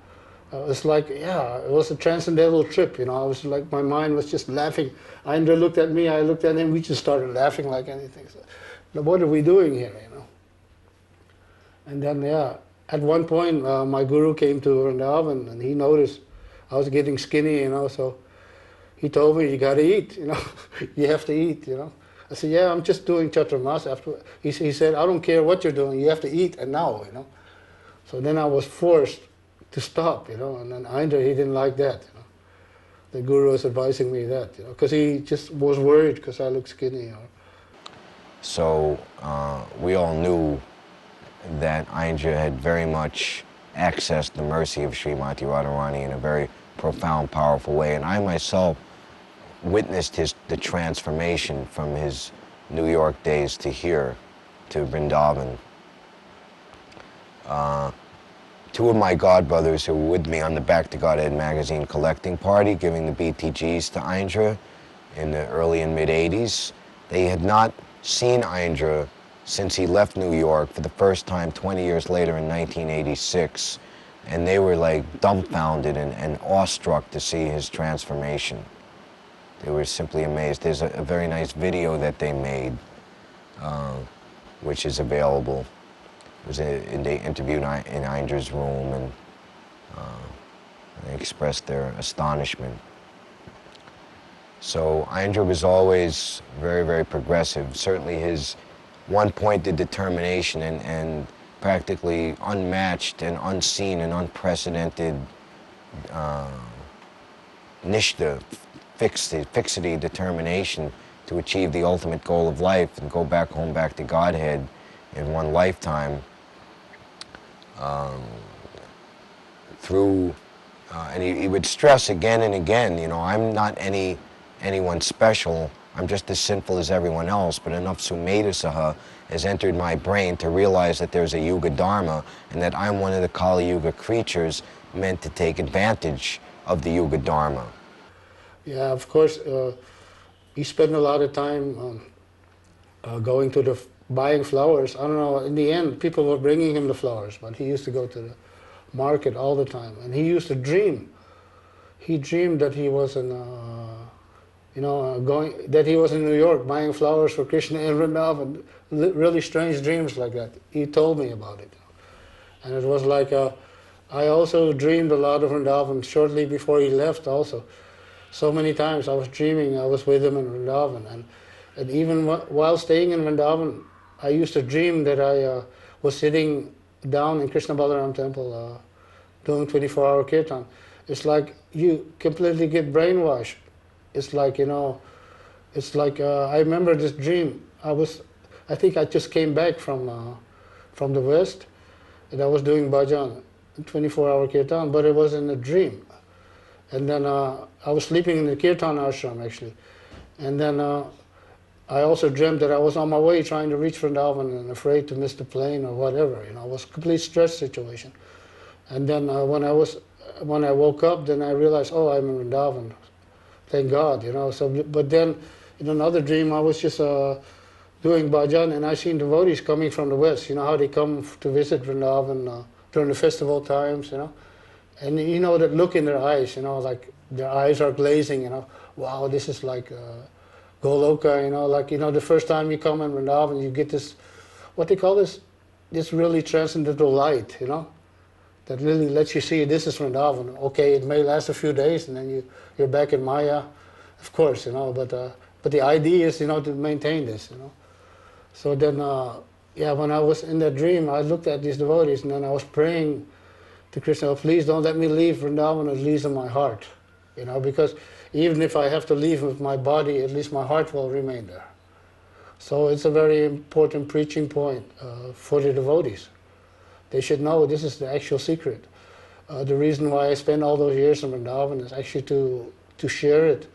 It's like, yeah, it was a transcendental trip, you know. I was like, my mind was just laughing. Indra looked at me, I looked at him, we just started laughing like anything. So, what are we doing here, you know? And then, yeah, at one point, my guru came to Vrindavan and he noticed I was getting skinny, you know, so he told me, you got to eat, you know, you have to eat, you know. I said, yeah, I'm just doing Chaturmas. After he said, I don't care what you're doing, you have to eat, and now, you know. So then I was forced to stop, you know, and then Aindra, he didn't like that, you know. The guru was advising me that, you know, because he just was worried because I looked skinny, you know. So we all knew that Aindra had very much accessed the mercy of Srimati Radharani in a very profound, powerful way. And I myself witnessed the transformation from his New York days to here, to Vrindavan. Two of my godbrothers who were with me on the Back to Godhead magazine collecting party, giving the BTGs to Aindra in the early and mid-'80s, they had not seen Aindra since he left New York for the first time 20 years later in 1986. And they were like dumbfounded and awestruck to see his transformation. They were simply amazed. There's a very nice video that they made, which is available. They interviewed in Aindra's room, and they expressed their astonishment. So Aindra was always very, very progressive. Certainly his one-pointed determination and practically unmatched and unseen and unprecedented nishtha, fixity, determination to achieve the ultimate goal of life and go back home, back to Godhead in one lifetime. And he would stress again and again, you know, I'm not anyone special, I'm just as sinful as everyone else, but enough sumedhasaha has entered my brain to realize that there's a Yuga Dharma and that I'm one of the Kali Yuga creatures meant to take advantage of the Yuga Dharma. Yeah, of course, he spent a lot of time going to buying flowers. I don't know, in the end, people were bringing him the flowers, but he used to go to the market all the time. And he used to dream. He dreamed that he was in, that he was in New York buying flowers for Krishna in Vrindavan. Really strange dreams like that. He told me about it. And it was like, I also dreamed a lot of Vrindavan shortly before he left also. So many times I was dreaming I was with him in Vrindavan. And even while staying in Vrindavan, I used to dream that I was sitting down in Krishna Balaram temple doing 24-hour kirtan. It's like you completely get brainwashed. It's like, you know, it's like I remember this dream. I think I just came back from the West, and I was doing bhajan, 24-hour kirtan, but it was in a dream. And then I was sleeping in the kirtan ashram actually, and then I also dreamt that I was on my way trying to reach Vrindavan and afraid to miss the plane or whatever. You know, it was a complete stress situation. And then when I woke up, then I realized, oh, I'm in Vrindavan. Thank God, you know. So, but then in another dream, I was just doing bhajan, and I seen devotees coming from the West. You know how they come to visit Vrindavan during the festival times, you know. And you know that look in their eyes, you know, like their eyes are glazing, you know. Wow, this is like Goloka, you know, like, you know, the first time you come in Vrindavan, you get this, what they call this really transcendental light, you know, that really lets you see this is Vrindavan. Okay, it may last a few days and then you're back in Maya, of course, you know, but the idea is, you know, to maintain this, you know. So then yeah, when I was in that dream, I looked at these devotees and then I was praying to Krishna, "Oh, please don't let me leave Vrindavan, at least in my heart." Because even if I have to leave with my body, at least my heart will remain there. So it's a very important preaching point for the devotees. They should know this is the actual secret. The reason why I spent all those years in Vrindavan is actually to share it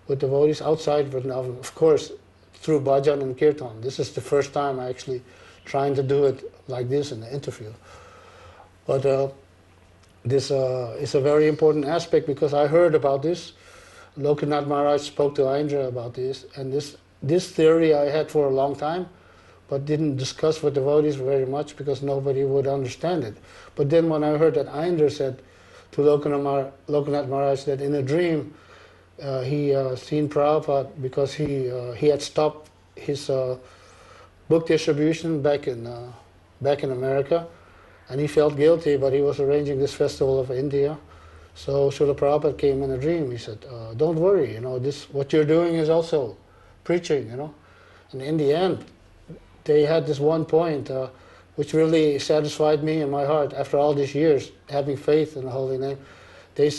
with devotees outside Vrindavan. Of course, through bhajan and kirtan. This is the first time I actually trying to do it like this in the interview. But this is a very important aspect because I heard about this. Lokanath Maharaj spoke to Aindra about this, and this theory I had for a long time, but didn't discuss with devotees very much because nobody would understand it. But then when I heard that Aindra said to Lokanath Maharaj that in a dream he seen Prabhupada because he had stopped his book distribution back in America, and he felt guilty, but he was arranging this festival of India. So Srila Prabhupada came in a dream. He said, "Don't worry, this what you're doing is also preaching, And in the end, they had this one point which really satisfied me in my heart after all these years having faith in the holy name. He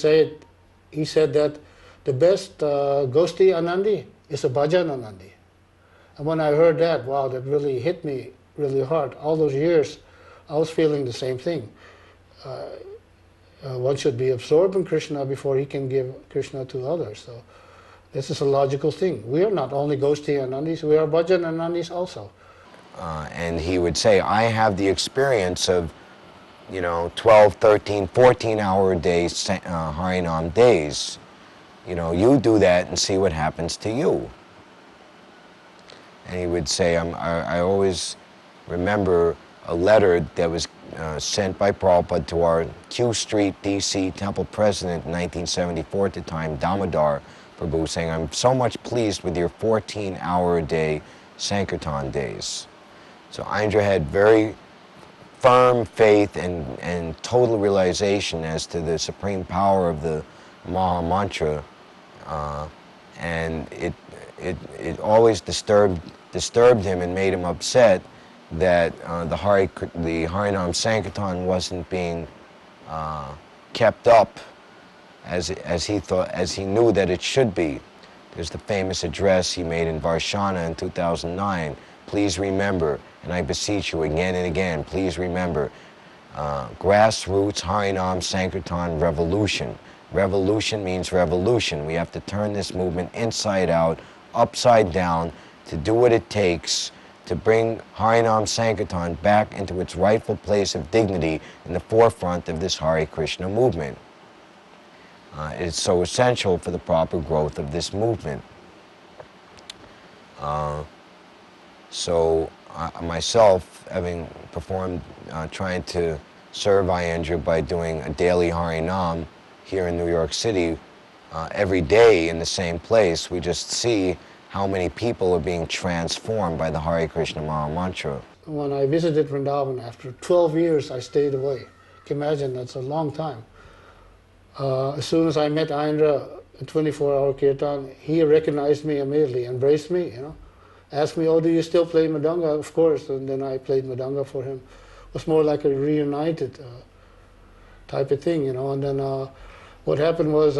said that the best Gosti Anandi is a Bhajan Anandi. And when I heard that, wow, that really hit me really hard. All those years, I was feeling the same thing. One should be absorbed in Krishna before he can give Krishna to others. So this is a logical thing. We are not only Gosti Anandis, we are Bhajan Anandis also. And he would say, I have the experience of 12, 13, 14-hour days, Harinam days. You do that and see what happens to you. And he would say, I always remember a letter that was sent by Prabhupada to our Q Street, D.C. temple president in 1974 at the time, Damodar Prabhu, saying, I'm so much pleased with your 14-hour-a-day Sankirtan days. So Aindra had very firm faith and total realization as to the supreme power of the Maha Mantra, and it always disturbed him and made him upset that the Harinam Sankirtan wasn't being kept up as he knew that it should be. There's the famous address he made in Varshana in 2009. Please remember, and I beseech you again and again, please remember, grassroots Harinam Sankirtan revolution. Revolution means revolution. We have to turn this movement inside out, upside down, to do what it takes to bring Harinam Sankirtan back into its rightful place of dignity in the forefront of this Hare Krishna movement. It's so essential for the proper growth of this movement. So myself, having performed, trying to serve Aindra by doing a daily Harinam here in New York City, every day in the same place, we just see how many people are being transformed by the Hare Krishna Maha Mantra. When I visited Vrindavan, after 12 years, I stayed away. You can imagine, that's a long time. As soon as I met Aindra in 24-hour kirtan, he recognized me immediately, embraced me, asked me, "Oh, do you still play Madanga?" Of course, and then I played Madanga for him. It was more like a reunited type of thing, and then what happened was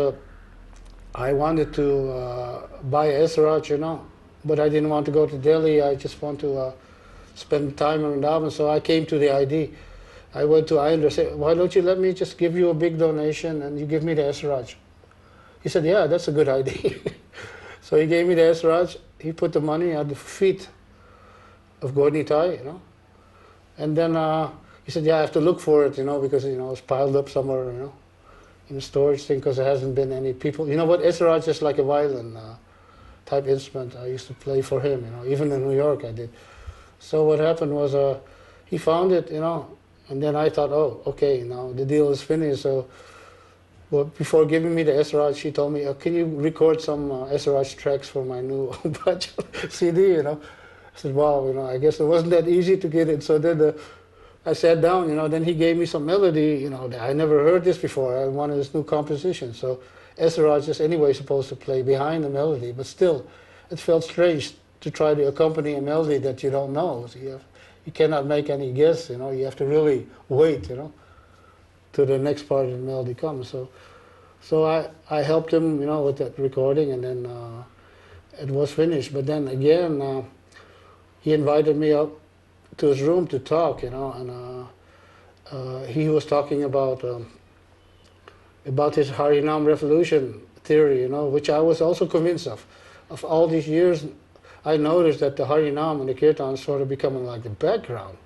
I wanted to buy a Esraj, but I didn't want to go to Delhi. I just want to spend time in Vrindavan, so I came to the ID. I went to Aindra and said, "Why don't you let me just give you a big donation and you give me the Esraj?" He said, "Yeah, that's a good idea." So he gave me the Esraj. He put the money at the feet of Gornitai, And then he said, "Yeah, I have to look for it, because, it's piled up somewhere, in a storage thing, because there hasn't been any people." You know what, Esraj is like a violin type instrument. I used to play for him, even in New York I did. So what happened was he found it, and then I thought, oh, okay, now the deal is finished. So before giving me the Esraj, she told me, "Can you record some Esraj tracks for my new CD?" I said, "Wow, I guess it wasn't that easy to get it." So then I sat down, then he gave me some melody, I never heard this before. I wanted this new composition. So Esraj is anyway supposed to play behind the melody, but still, it felt strange to try to accompany a melody that you don't know. So you cannot make any guess, you know. You have to really wait, you know, to the next part of the melody comes. So I helped him, you know, with that recording, and then it was finished. But then again, he invited me up to his room to talk, you know, and he was talking about his Harinam revolution theory, you know, which I was also convinced of. Of all these years, I noticed that the Harinam and the Kirtan sort of becoming like the background.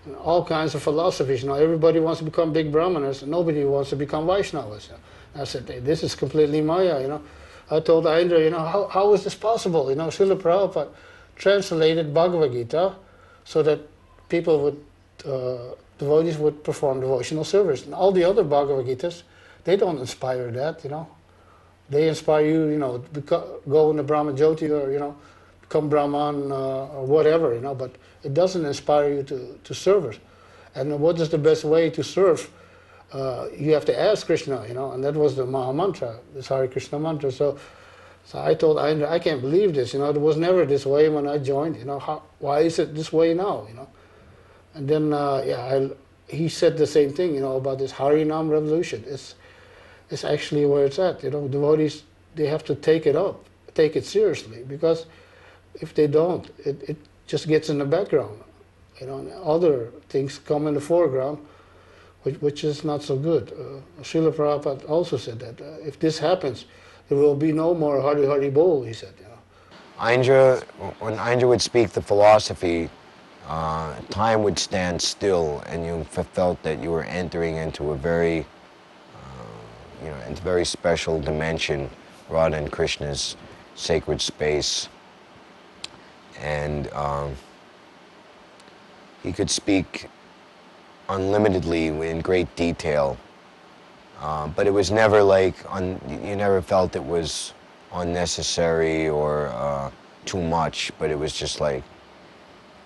And all kinds of philosophies, you know, everybody wants to become big Brahmanas, and nobody wants to become Vaishnavas. I said, hey, this is completely Maya, you know. I told Aindra, you know, how is this possible? You know, Srila Prabhupada translated Bhagavad Gita so that people would, devotees would perform devotional service. And all the other Bhagavad Gitas, they don't inspire that, you know. They inspire you, you know, go in the Brahma Jyoti, or, you know, become Brahman or whatever, you know, but it doesn't inspire you to serve it. And what is the best way to serve? You have to ask Krishna, you know, and that was the Maha Mantra, this Hare Krishna mantra. So I told Aindra, I can't believe this, you know, it was never this way when I joined, you know, why is it this way now, you know? And then, he said the same thing, you know, about this Harinam revolution. It's actually where it's at, you know, devotees, they have to take it up, take it seriously, because if they don't, it just gets in the background, you know, and other things come in the foreground, which is not so good. Srila Prabhupada also said that if this happens, there will be no more Hari Hari Bol, he said, you know. Aindra, when Aindra would speak the philosophy, time would stand still, and you felt that you were entering into a very, into a very special dimension, Radha and Krishna's sacred space. And he could speak unlimitedly in great detail, but it was never like, you never felt it was unnecessary or too much, but it was just like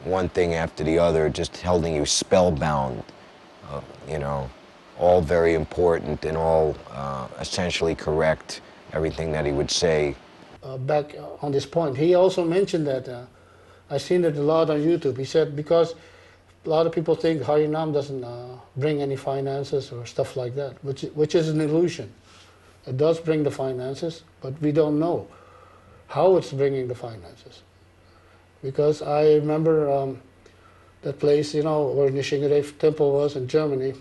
one thing after the other, just holding you spellbound, you know, all very important and all essentially correct, everything that he would say. Back on this point, he also mentioned that, I've seen it a lot on YouTube, he said, because a lot of people think Harinam doesn't bring any finances or stuff like that, which is an illusion. It does bring the finances, but we don't know how it's bringing the finances. Because I remember that place, you know, where Nishingadev temple was in Germany.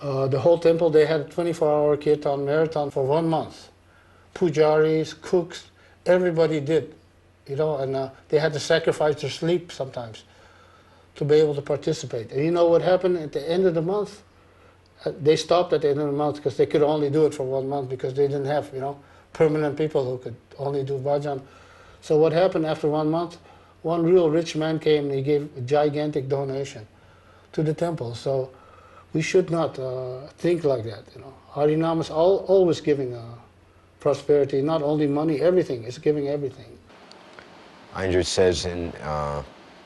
The whole temple, they had a 24-hour kirtan marathon for 1 month. Pujaris, cooks, everybody did, you know, and they had to sacrifice their sleep sometimes to be able to participate. And you know what happened at the end of the month? They stopped at the end of the month because they could only do it for 1 month because they didn't have, you know, permanent people who could only do bhajan. So what happened after 1 month? One real rich man came and he gave a gigantic donation to the temple. So we should not think like that, you know. Harinam is always giving prosperity, not only money, everything. It's giving everything. Aindra says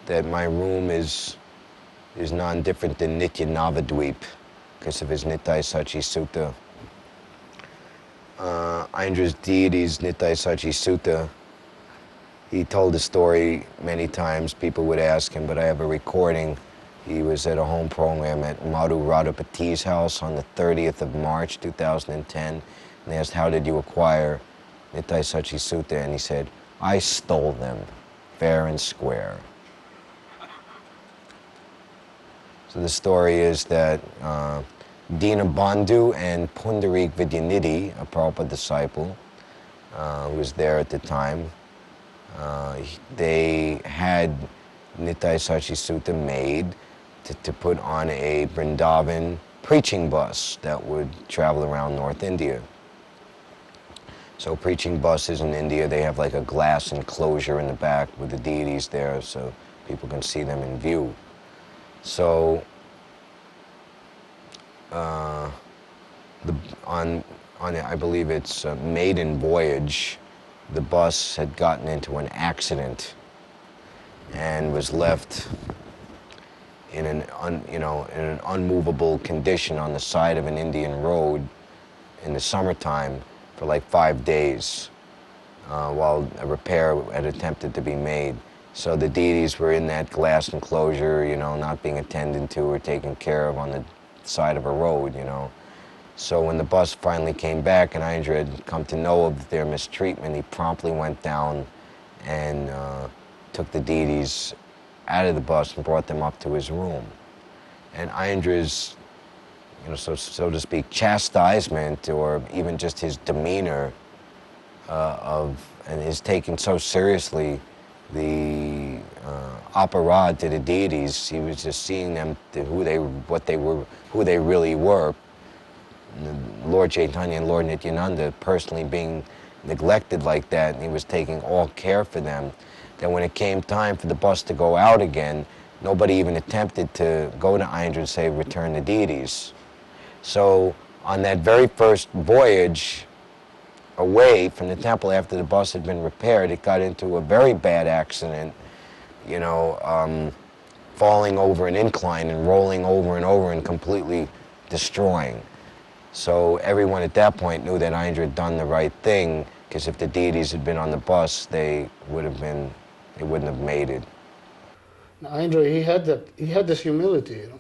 that my room is non-different than Nitya Navadweep because of his Nitai Sachi Sutta. Aindra's deity's Nitai Sachi Sutta. He told the story many times. People would ask him, but I have a recording. He was at a home program at Madhu Radhapati's house on the 30th of March, 2010. And they asked, how did you acquire Nitai Sachi Sutta? And he said, I stole them, fair and square. So the story is that Dina Bandhu and Pundarik Vidyanidhi, a Prabhupada disciple, who was there at the time, they had Nitai Sachi Sutta made to put on a Vrindavan preaching bus that would travel around North India. So preaching buses in India, they have like a glass enclosure in the back with the deities there so people can see them in view. So I believe it's a maiden voyage, the bus had gotten into an accident and was left in an unmovable condition on the side of an Indian road in the summertime for like 5 days while a repair had attempted to be made. So the deities were in that glass enclosure, you know, not being attended to or taken care of on the side of a road, you know. So when the bus finally came back and Aindra had come to know of their mistreatment, he promptly went down and took the deities out of the bus and brought them up to his room. And Aindra's, you know, so to speak, chastisement, or even just his demeanor and his taking so seriously the aparad to the deities, he was just seeing them to who they really were. Lord Chaitanya and Lord Nityananda personally being neglected like that, and he was taking all care for them, that when it came time for the bus to go out again, nobody even attempted to go to Aindra and say, return the deities. So on that very first voyage away from the temple after the bus had been repaired, it got into a very bad accident, you know, falling over an incline and rolling over and over and completely destroying. So everyone at that point knew that Aindra had done the right thing, because if the deities had been on the bus, they wouldn't have made it. Now, Aindra, he had this humility, you know,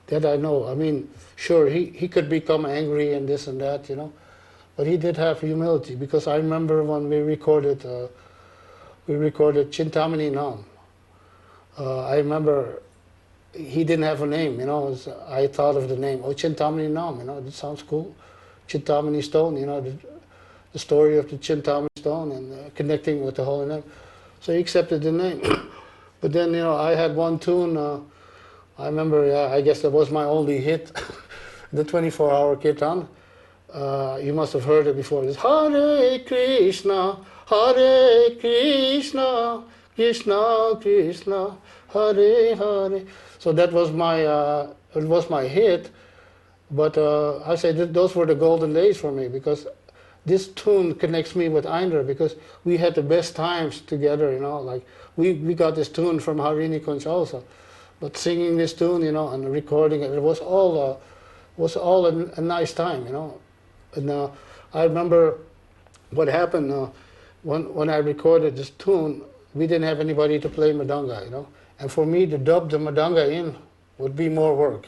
that I know. I mean, sure, he could become angry and this and that, you know, but he did have humility, because I remember when we recorded Chintamani Nam. I remember he didn't have a name, you know. I thought of the name, oh, Chintamani Nam, you know, that sounds cool. Chintamani stone, you know, the story of the Chintamani stone and connecting with the Holy Name. So he accepted the name. But then, you know, I had one tune, I remember, I guess that was my only hit, the 24-hour kirtan. You must have heard it before. It's Hare Krishna, Krishna Krishna, Hare Hare. So that was my hit. But I say that those were the golden days for me, because this tune connects me with Aindra, because we had the best times together, you know. Like we got this tune from Harini Kunj also, but singing this tune, you know, and recording it, it was all a nice time, you know. And I remember what happened when I recorded this tune. We didn't have anybody to play madanga, you know, and for me to dub the madanga in would be more work.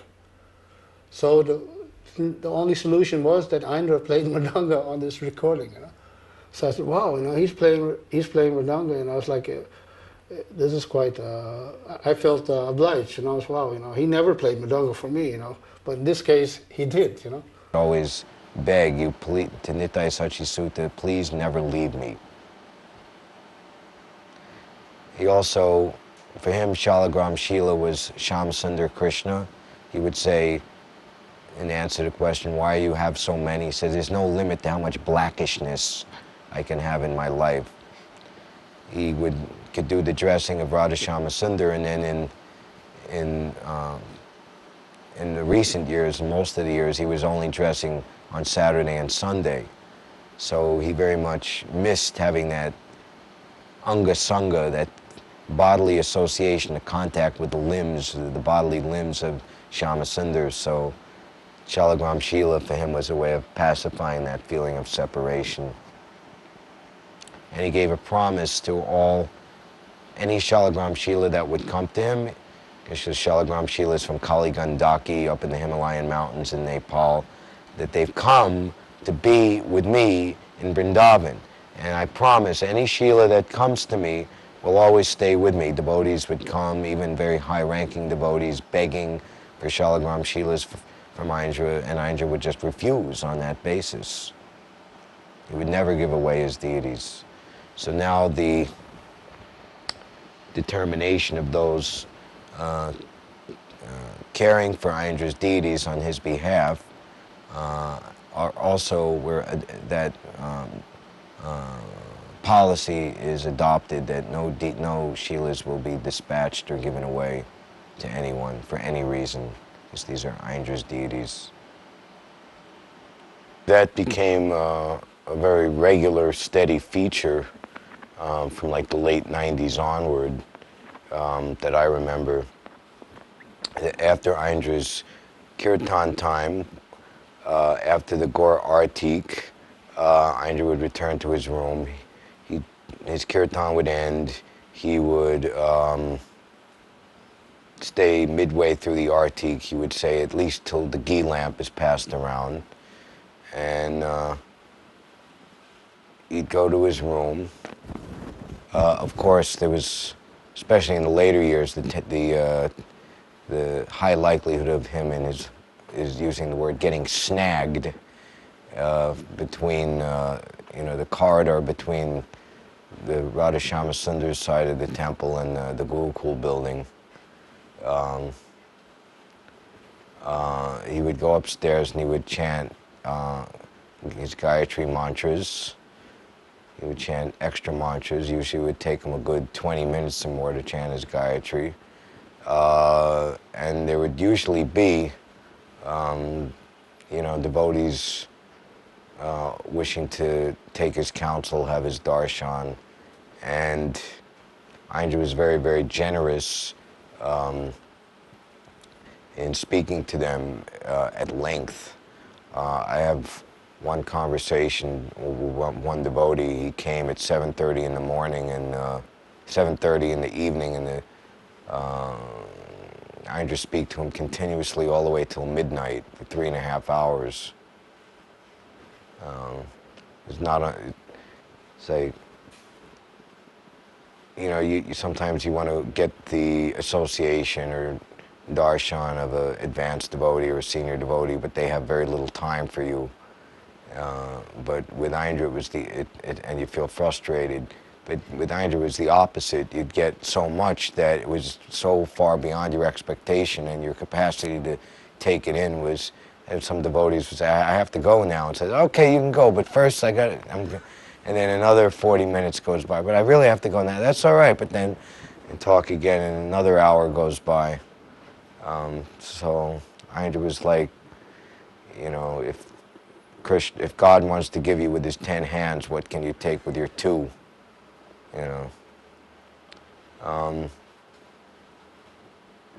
So the only solution was that Aindra played madanga on this recording, you know. So I said, wow, you know, he's playing madanga, and I was like, this is quite. I felt obliged, you know. As wow, you know, he never played madanga for me, you know, but in this case he did, you know. Always beg you, please, to Nitai Sachi Sutta, please never leave me. He also, for him, Shalagram Shila was Shamsundar Krishna. He would say, in answer to the question, why you have so many, he says, there's no limit to how much blackishness I can have in my life. He could do the dressing of Radha Shamsundar, and then in the recent years, most of the years, he was only dressing on Saturday and Sunday. So he very much missed having that anga sanga, that bodily association, the contact with the limbs, the bodily limbs of Shamsundar. So Shalagram Shila for him was a way of pacifying that feeling of separation. And he gave a promise to any Shalagram Shila that would come to him, because Shalagram Shila is from Kali Gandaki up in the Himalayan mountains in Nepal, that they've come to be with me in Vrindavan. And I promise any Shila that comes to me will always stay with me. Devotees would come, even very high-ranking devotees, begging for Shalagram Shilas from Aindra, and Aindra would just refuse on that basis. He would never give away his deities. So now the determination of those caring for Aindra's deities on his behalf are also where that policy is adopted, that no Shilas will be dispatched or given away to anyone for any reason, because these are Aindra's deities. That became a very regular, steady feature from like the late 90s onward that I remember. After Aindra's kirtan time, after the Gaur Artik, Aindra would return to his room. His kirtan would end. he would stay midway through the artik. He would say at least till the ghee lamp is passed around, and he'd go to his room. Of course, there was, especially in the later years, the high likelihood of him and is using the word getting snagged between the corridor between the Radhashama Sundar's side of the temple and the Gurukul building. He would go upstairs and he would chant his Gayatri mantras. He would chant extra mantras. Usually it would take him a good 20 minutes or more to chant his Gayatri. And there would usually be, devotees wishing to take his counsel, have his darshan. And Aindra was very, very generous in speaking to them at length. I have one conversation with one devotee. He came at 7:30 in the morning and 7:30 in the evening, and Aindra speak to him continuously all the way till midnight for 3.5 hours. It's not a, say, you sometimes you want to get the association or darshan of an advanced devotee or a senior devotee, but they have very little time for you. But with Aindra, it was and you feel frustrated. But with Aindra, it was the opposite. You'd get so much that it was so far beyond your expectation, and your capacity to take it in was. And some devotees would say, "I have to go now," and says, "Okay, you can go, but first I got." And then another 40 minutes goes by, but I really have to go now. That's all right, but then and talk again, and another hour goes by. So Aindra was like, if God wants to give you with his 10 hands, what can you take with your 2?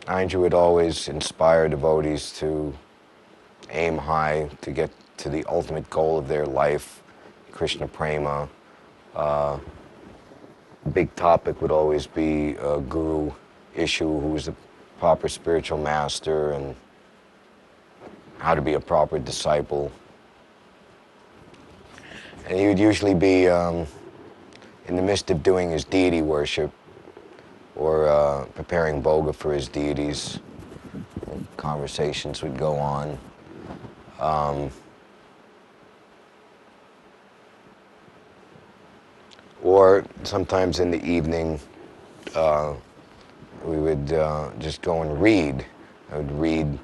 Aindra would always inspire devotees to aim high, to get to the ultimate goal of their life, Krishna Prema. Big topic would always be a guru issue, who was the proper spiritual master and how to be a proper disciple. And he would usually be in the midst of doing his deity worship or preparing bhoga for his deities. Conversations would go on. Or sometimes in the evening, we would just go and read. I would read,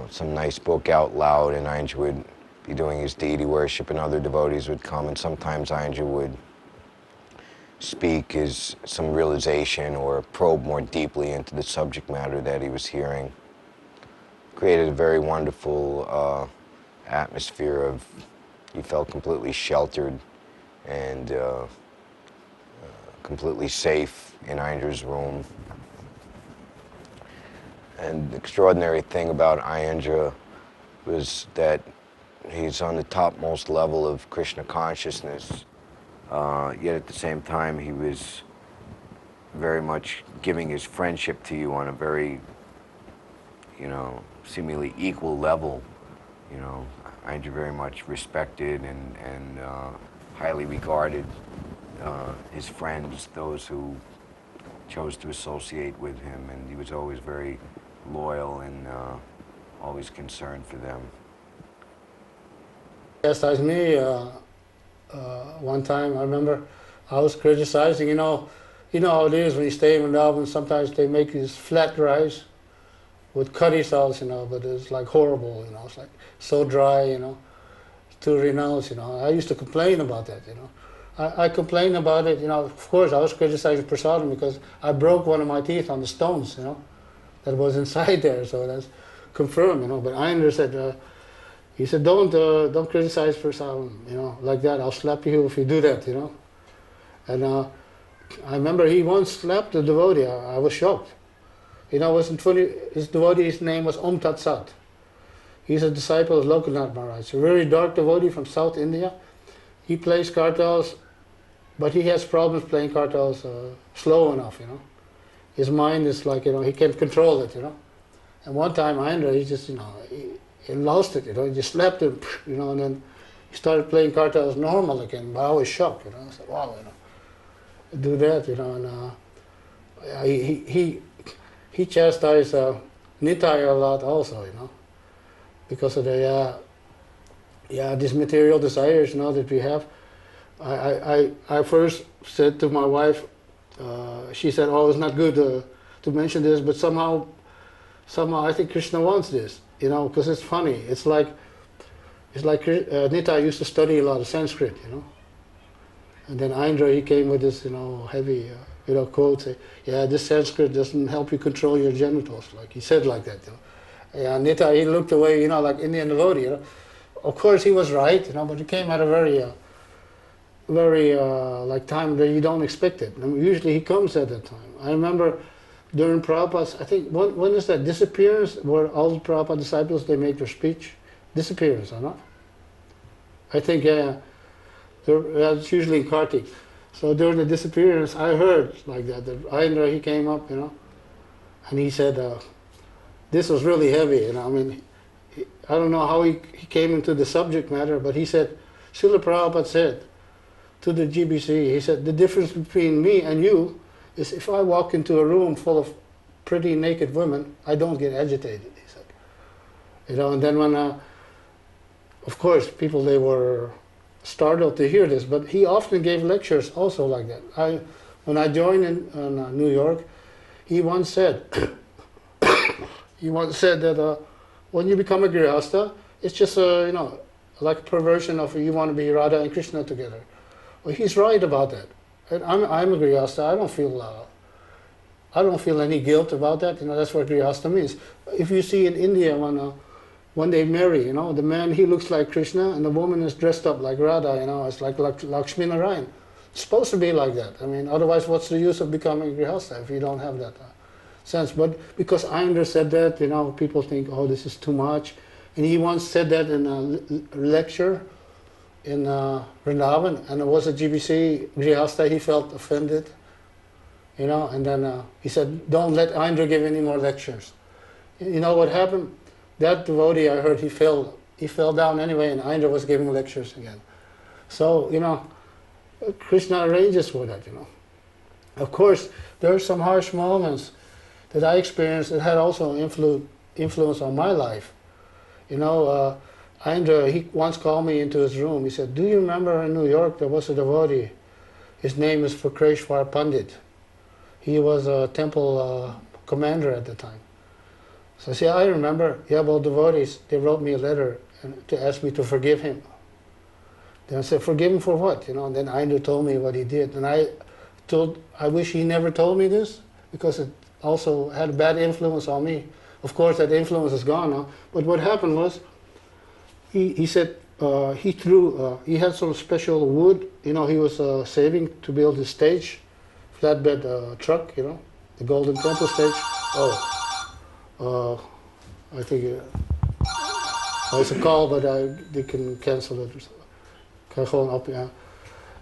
some nice book out loud, and Aindra would be doing his deity worship, and other devotees would come, and sometimes Aindra would speak some realization or probe more deeply into the subject matter that he was hearing. Created a very wonderful atmosphere of, you felt completely sheltered and completely safe in Aindra's room. And the extraordinary thing about Aindra was that he's on the topmost level of Krishna consciousness, yet at the same time he was very much giving his friendship to you on a very, seemingly equal level. Aindra very much respected and highly regarded his friends, those who chose to associate with him, and he was always very loyal and always concerned for them. Criticized me one time. I remember I was criticizing. You know how it is when you stay in Vrindavan. Sometimes they make these flat rice with curry sauce, but it's like horrible. It's like so dry. To renounce. I used to complain about that. I complained about it. Of course, I was criticizing prasadam because I broke one of my teeth on the stones. That was inside there. So that's confirmed. But Aindra said. He said, don't criticize prasadam, like that. I'll slap you if you do that, And I remember he once slapped a devotee. I was shocked. Wasn't funny. His devotee's name was Om Tat Sat. He's a disciple of Lokanath Maharaj, a very dark devotee from South India. He plays kartals but he has problems playing kartals slow enough, His mind is like, he can't control it, And one time Aindra, he just, he lost it, he just slapped him, and then he started playing kartals normal again. But I was shocked, I said, wow, do that, and he chastised Nitai a lot also, because of the these material desires, that we have. I first said to my wife, she said, "Oh, it's not good to mention this, but somehow I think Krishna wants this, because it's funny. It's like Nitai used to study a lot of Sanskrit, and then Aindra, he came with this, heavy, quote, say, yeah, this Sanskrit doesn't help you control your genitals, like he said like that, Yeah, Nitai, he looked away, like Indian devotee, Of course, he was right, but he came at a very like time that you don't expect it. Usually he comes at that time. I remember during Prabhupada's, I think, when is that disappearance, where all the Prabhupada disciples, they make their speech? Disappearance, or not? I think, yeah, that's usually in Kartik. So during the disappearance, I heard like that Aindra, he came up, and he said, this was really heavy, I mean, I don't know how he came into the subject matter, but he said, Srila Prabhupada said to the GBC, he said, the difference between me and you is if I walk into a room full of pretty naked women, I don't get agitated, he said. And then when, of course, people, they were startled to hear this, but he often gave lectures also like that. When I joined in New York, he once said, that when you become a Grihastha, it's just like a perversion of you want to be Radha and Krishna together. Well, he's right about that. And I'm a Grihastha. I don't feel any guilt about that. That's what Grihastha means. If you see in India when they marry, the man, he looks like Krishna, and the woman is dressed up like Radha. It's like Lakshmi Narayan. It's supposed to be like that. I mean, otherwise, what's the use of becoming a Grihastha if you don't have that sense? But because Aindra said that, people think, oh, this is too much. And he once said that in a lecture in Vrindavan, and it was a GBC Grihastha, he felt offended, and then he said, don't let Aindra give any more lectures. You know what happened? That devotee, I heard, he fell down anyway, and Aindra was giving lectures again. So, Krishna arranges for that, Of course, there are some harsh moments that I experienced that had also influence on my life. Aindra, he once called me into his room. He said, do you remember in New York there was a devotee? His name is Fakreshwar Pandit. He was a temple commander at the time. So I said, I remember. Yeah, well, devotees, they wrote me a letter to ask me to forgive him. Then I said, forgive him for what? And then Aindra told me what he did. And I wish he never told me this, because it also had a bad influence on me. Of course, that influence is gone now. But what happened was, he said he had some special wood, he was saving to build his stage, flatbed truck, the Golden Temple stage. I think it's a call, but they can cancel it. Kan gewoon op, yeah.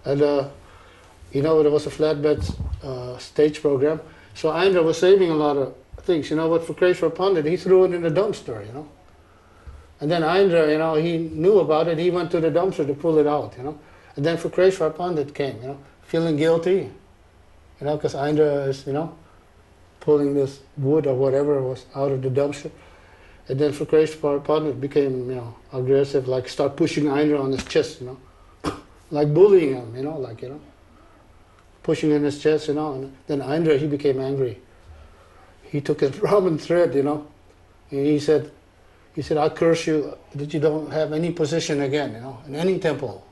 And there was a flatbed stage program. So Aindra was saving a lot of things. What for Krishna Pandit, he threw it in the dumpster, And then Aindra, he knew about it. He went to the dumpster to pull it out, And then for Krishna Pandit came, feeling guilty, because Aindra is, pulling this wood or whatever was out of the dumpster. And then for Krishna Pandit became, aggressive, like start pushing Aindra on his chest, like bullying him, pushing in his chest, And then Aindra, he became angry. He took his Brahmin thread, and he said, I curse you that you don't have any position again, in any temple,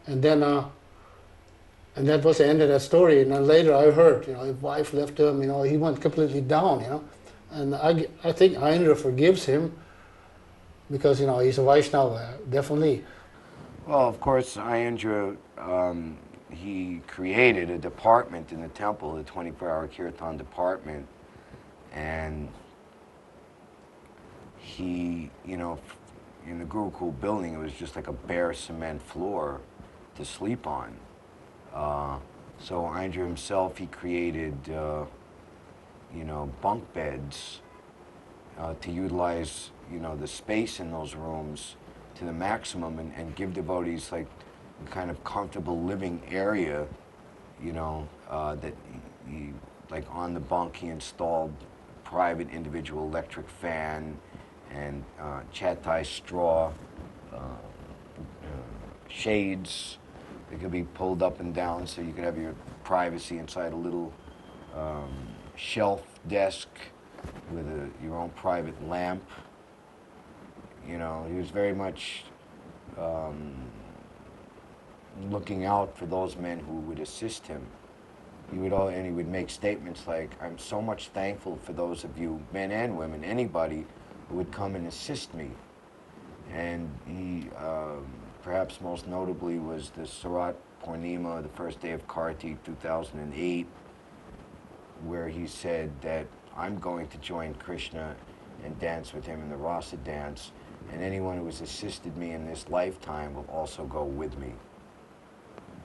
And then, and that was the end of that story. And then later I heard, his wife left him, he went completely down, And I think Aindra forgives him because, he's a Vaishnava, definitely. Well, of course, Aindra, he created a department in the temple, the 24-hour Kirtan department, and he, in the Gurukul building, it was just like a bare cement floor to sleep on. So Aindra himself, he created, bunk beds to utilize, the space in those rooms to the maximum and give devotees like a kind of comfortable living area, that like on the bunk he installed private individual electric fan and chat-tie straw shades that could be pulled up and down so you could have your privacy inside a little shelf desk with your own private lamp. He was very much looking out for those men who would assist him. He would make statements like, "I'm so much thankful for those of you, men and women, anybody who would come and assist me." And he, perhaps most notably, was the Surat Purnima, the first day of Kartik 2008, where he said that I'm going to join Krishna and dance with him in the Rasa dance, and anyone who has assisted me in this lifetime will also go with me.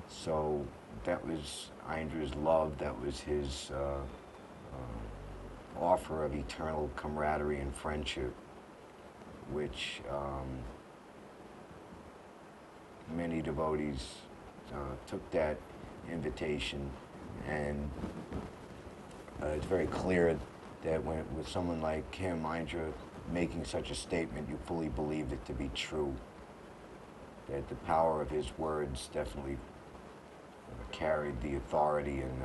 So that was Aindra's love, that was his offer of eternal camaraderie and friendship, which many devotees took that invitation, and it's very clear that with someone like him, Aindra, making such a statement, you fully believed it to be true, that the power of his words definitely carried the authority and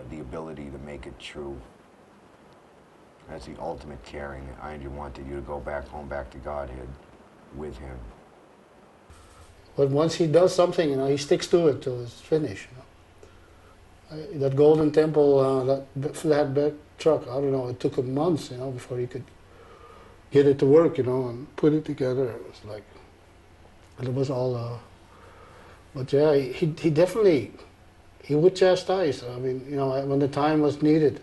the ability to make it true. That's the ultimate caring. Aindra wanted you to go back home, back to Godhead with him. But once he does something, he sticks to it till it's finished. That golden temple, that flatbed truck, I don't know, it took him months, before he could get it to work, and put it together. It was like, it was all, but yeah, he definitely, he would chastise. I mean, when the time was needed.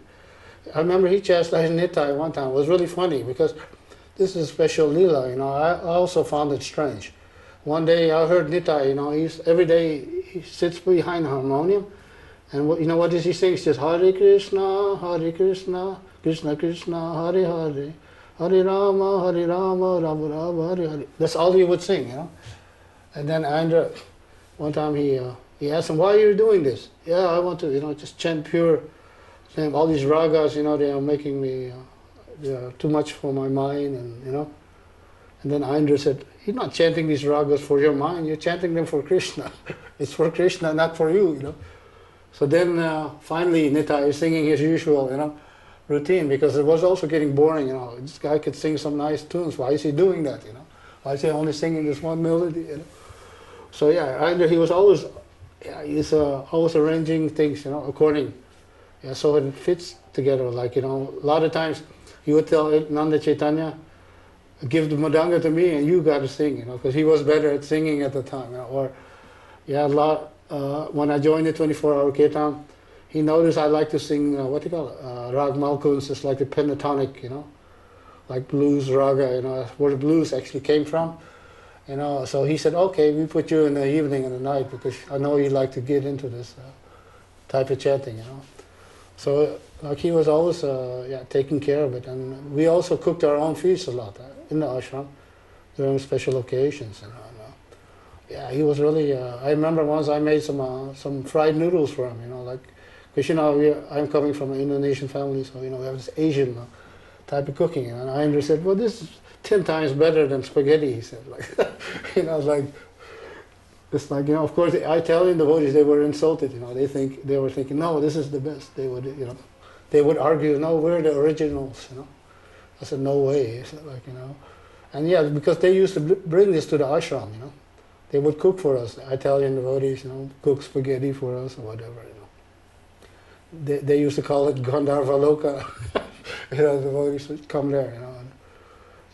I remember he chastised Nitai one time. It was really funny because this is a special lila, I also found it strange. One day I heard Nitai, every day he sits behind the harmonium, and what does he sing? He says, Hare Krishna, Krishna Krishna, Hare Hare, Hare Rama, Rama Rama, Hare Hare. That's all he would sing, And then Aindra, one time he asked him, why are you doing this? Yeah, I want to, just chant pure, all these ragas, they are making me, they are too much for my mind, and And then Aindra said, you're not chanting these ragas for your mind, you're chanting them for Krishna. It's for Krishna, not for you, So then finally Nitai is singing his usual, routine, because it was also getting boring, This guy could sing some nice tunes. Why is he doing that, Why is he only singing this one melody, So yeah, Aindra, he was always, he's always arranging things, according, so it fits together. Like, a lot of times he would tell Nanda Chaitanya, give the madanga to me and you got to sing, because he was better at singing at the time. Or, when I joined the 24-hour kirtan, he noticed I like to sing, Rag Malkuns, it's like the pentatonic, like blues raga, where the blues actually came from. So he said, okay, we put you in the evening and the night because I know you like to get into this type of chanting, So like he was always taking care of it, and we also cooked our own feasts a lot in the ashram during special occasions. Yeah, he was really. I remember once I made some fried noodles for him. Because I'm coming from an Indonesian family, so we have this Asian type of cooking, and Aindra said, "Well, this is 10 times better than spaghetti." He said, It's like, of course, the Italian devotees, they were insulted, they were thinking, no, this is the best. They would argue, no, we're the originals, I said, no way. I said, and yeah, because they used to bring this to the ashram, They would cook for us, the Italian devotees, cook spaghetti for us or whatever, They used to call it Gandharva Loka. The devotees would come there, and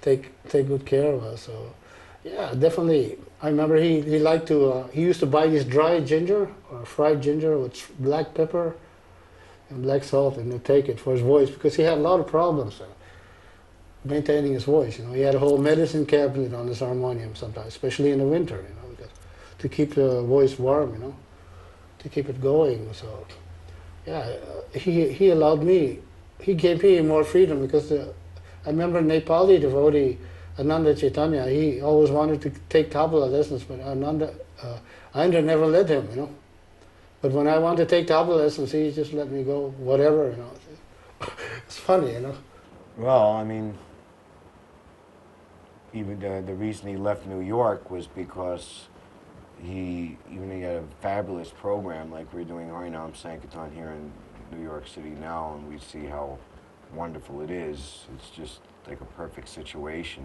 take good care of us. So, yeah, definitely. I remember he liked to, he used to buy this dried ginger or fried ginger with black pepper and black salt, and he'd take it for his voice because he had a lot of problems maintaining his voice. He had a whole medicine cabinet on his harmonium sometimes, especially in the winter, because to keep the voice warm. to keep it going. So yeah, he allowed me, he gave me more freedom because I remember Nepali devotee Ananda Chaitanya. He always wanted to take tabla lessons, but Aindra never let him, you know. But when I wanted to take tabla lessons, he just let me go, whatever, you know. It's funny, you know. Well, I mean, even the reason he left New York was because he had a fabulous program like we're doing Harinam Sankirtan here in New York City now, and we see how wonderful it is. It's just like a perfect situation.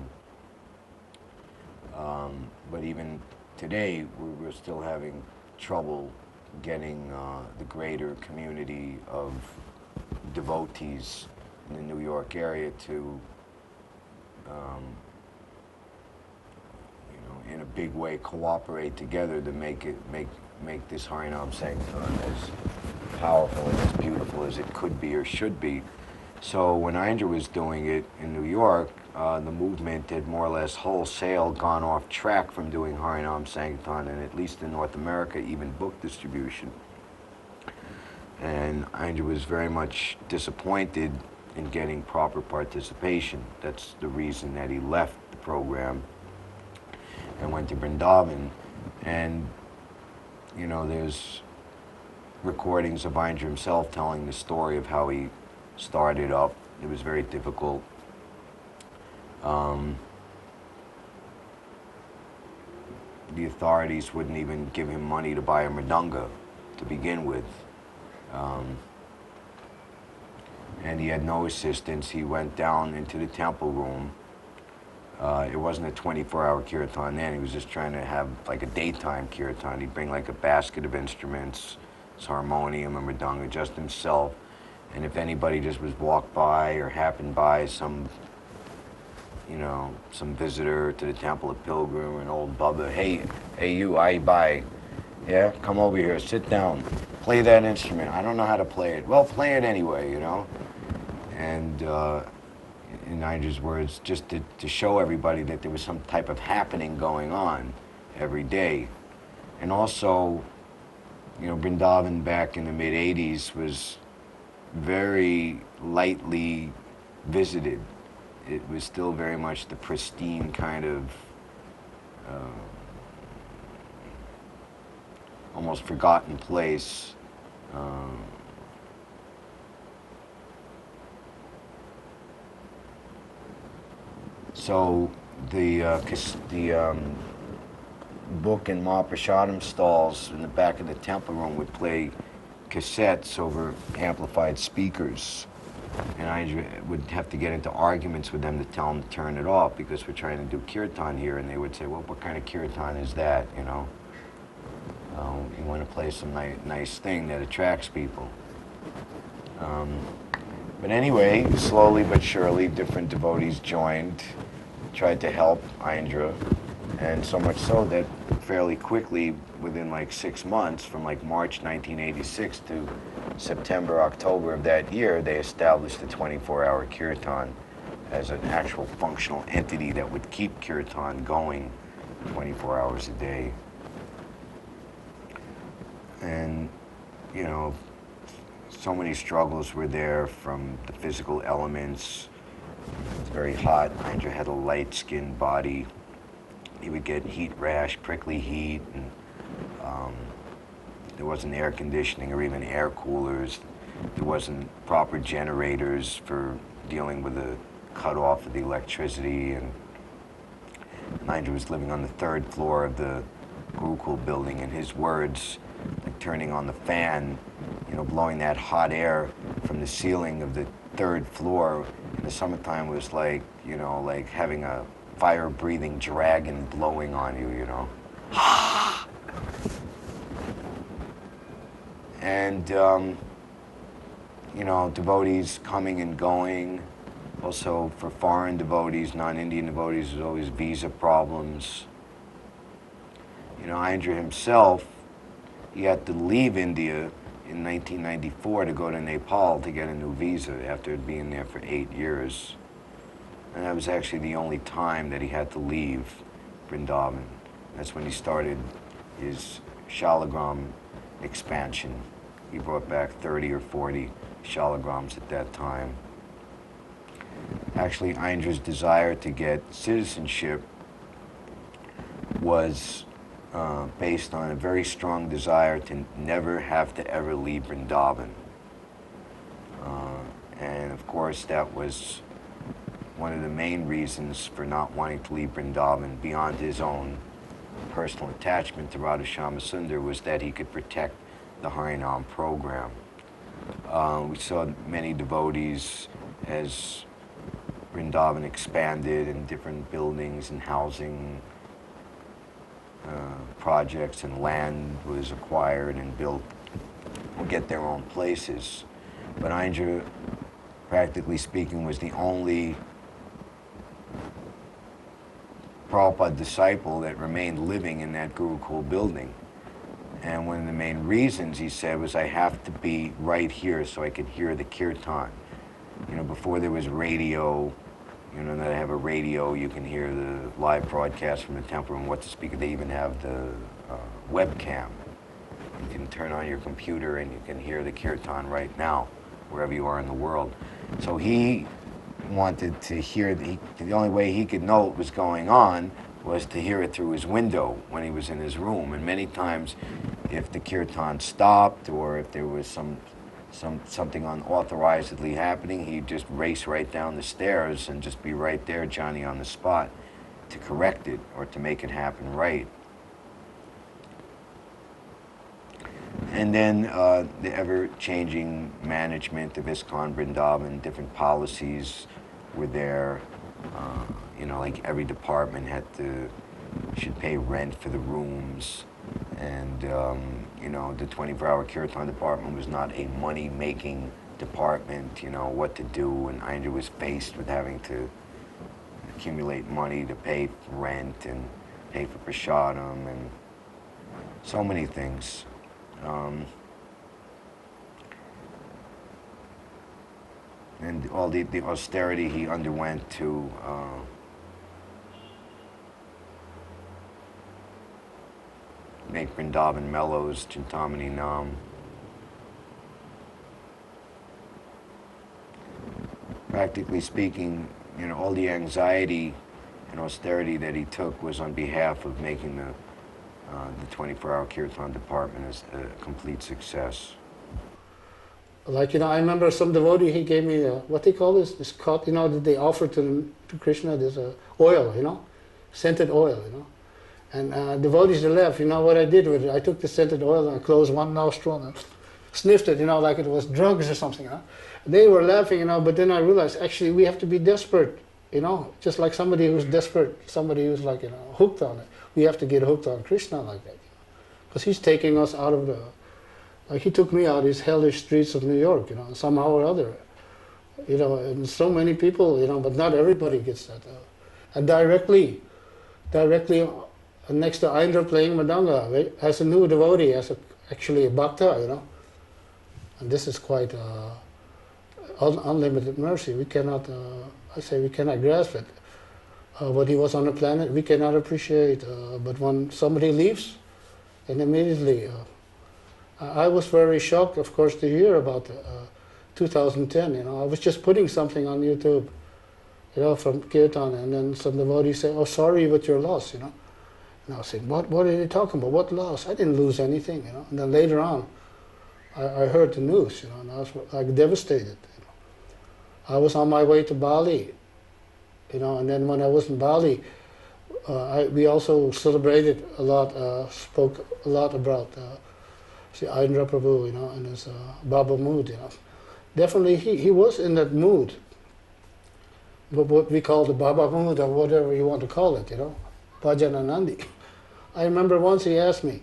But even today, we're still having trouble getting the greater community of devotees in the New York area to, in a big way, cooperate together to make this Harinam Sankirtan as powerful and as beautiful as it could be or should be. So when Aindra was doing it in New York, the movement had more or less wholesale gone off track from doing Harinam Sankirtan, and at least in North America, even book distribution. And Aindra was very much disappointed in getting proper participation. That's the reason that he left the program and went to Vrindavan. And, there's recordings of Aindra himself telling the story of how he started up. It was very difficult. The authorities wouldn't even give him money to buy a mridanga to begin with. And he had no assistance. He went down into the temple room. It wasn't a 24-hour kirtan then. He was just trying to have like a daytime kirtan. He'd bring like a basket of instruments, his harmonium, a mridanga, just himself. And if anybody just was walked by or happened by, some visitor to the temple, a pilgrim, an old Baba, hey you, I buy, yeah, come over here, sit down, play that instrument. I don't know how to play it. Well, play it anyway, And in Aindra's words, just to show everybody that there was some type of happening going on every day. And also, Vrindavan back in the mid-'80s was very lightly visited. It was still very much the pristine kind of almost forgotten place. So the book and Mahaprasadam stalls in the back of the temple room would play cassettes over amplified speakers, and I would have to get into arguments with them to tell them to turn it off because we're trying to do kirtan here, and they would say, well, what kind of kirtan is that, you want to play some nice thing that attracts people. But anyway, slowly but surely, different devotees joined, tried to help Aindra, and so much so that fairly quickly, within like 6 months, from like March 1986 to September, October of that year, they established a 24-hour kirtan as an actual functional entity that would keep kirtan going 24 hours a day. And, so many struggles were there from the physical elements. It was very hot. Aindra had a light-skinned body. He would get heat rash, prickly heat, and there wasn't air conditioning or even air coolers. There wasn't proper generators for dealing with the cutoff of the electricity, and Aindra was living on the 3rd floor of the Gurukul building. In his words, like turning on the fan, blowing that hot air from the ceiling of the 3rd floor in the summertime was like, like having a fire-breathing dragon blowing on you, And, devotees coming and going. Also, for foreign devotees, non-Indian devotees, there's always visa problems. Aindra himself, he had to leave India in 1994 to go to Nepal to get a new visa after being there for 8 years. And that was actually the only time that he had to leave Vrindavan. That's when he started his Shalagram expansion. He brought back 30 or 40 shalagrams at that time. Actually, Aindra's desire to get citizenship was based on a very strong desire to never have to ever leave Vrindavan. And of course, that was one of the main reasons for not wanting to leave Vrindavan beyond his own personal attachment to Radha Shyama was that he could protect the Harinam program. We saw many devotees as Vrindavan expanded and different buildings and housing projects and land was acquired and built will get their own places. But Aindra, practically speaking, was the only Prabhupada disciple that remained living in that Gurukul building. And one of the main reasons, he said, was I have to be right here so I could hear the kirtan. You know, before there was radio, you know, that I have a radio, you can hear the live broadcast from the temple and what to speak. They even have the webcam. You can turn on your computer and you can hear the kirtan right now, wherever you are in the world. So he wanted to hear, the only way he could know what was going on was to hear it through his window when he was in his room. And many times, if the kirtan stopped or if there was something unauthorizedly happening, he'd just race right down the stairs and just be right there, Johnny on the spot, to correct it or to make it happen right. And then the ever-changing management of ISKCON Vrindavan, different policies were there. You know, like every department should pay rent for the rooms. And, you know, the 24-hour Kirtan department was not a money-making department, you know, what to do. And Aindra was faced with having to accumulate money to pay for rent and pay for prasadam and so many things. And all the austerity he underwent to make Vrindavan mellows, Chintamani Nam. Practically speaking, you know, all the anxiety and austerity that he took was on behalf of making the 24-hour Kirtan department a complete success. Like, you know, I remember some devotee, he gave me what they call this cup, you know, that they offer to Krishna, this oil, you know, scented oil, you know. And devotees, they left, you know what I did with it? I took the scented oil and I closed one nostril and sniffed it, you know, like it was drugs or something, huh? They were laughing, you know, but then I realized, actually, we have to be desperate, you know, just like somebody who's desperate, somebody who's like, you know, hooked on it. We have to get hooked on Krishna like that, because he's taking us out of the, like he took me out of these hellish streets of New York, you know, somehow or other, you know, and so many people, you know, but not everybody gets that. And directly next to Aindra playing Madanga, as a new devotee, actually a bhakta, you know, and this is quite unlimited mercy. We cannot, I say we cannot grasp it. What he was on the planet, we cannot appreciate. But when somebody leaves, and immediately, I was very shocked, of course, to hear about 2010. You know, I was just putting something on YouTube, you know, from Kirtan, and then some devotees say, "Oh, sorry, but you're lost," you know. And I was saying, "What are they talking about? What loss? I didn't lose anything," you know. And then later on, I heard the news, you know, and I was like devastated. You know. I was on my way to Bali, you know, and then when I was in Bali, we also celebrated a lot, spoke a lot about Aindra Prabhu, you know, and his Baba mood, you know. Definitely he was in that mood, what we call the Baba mood or whatever you want to call it, you know, Bhajananandi. I remember once he asked me,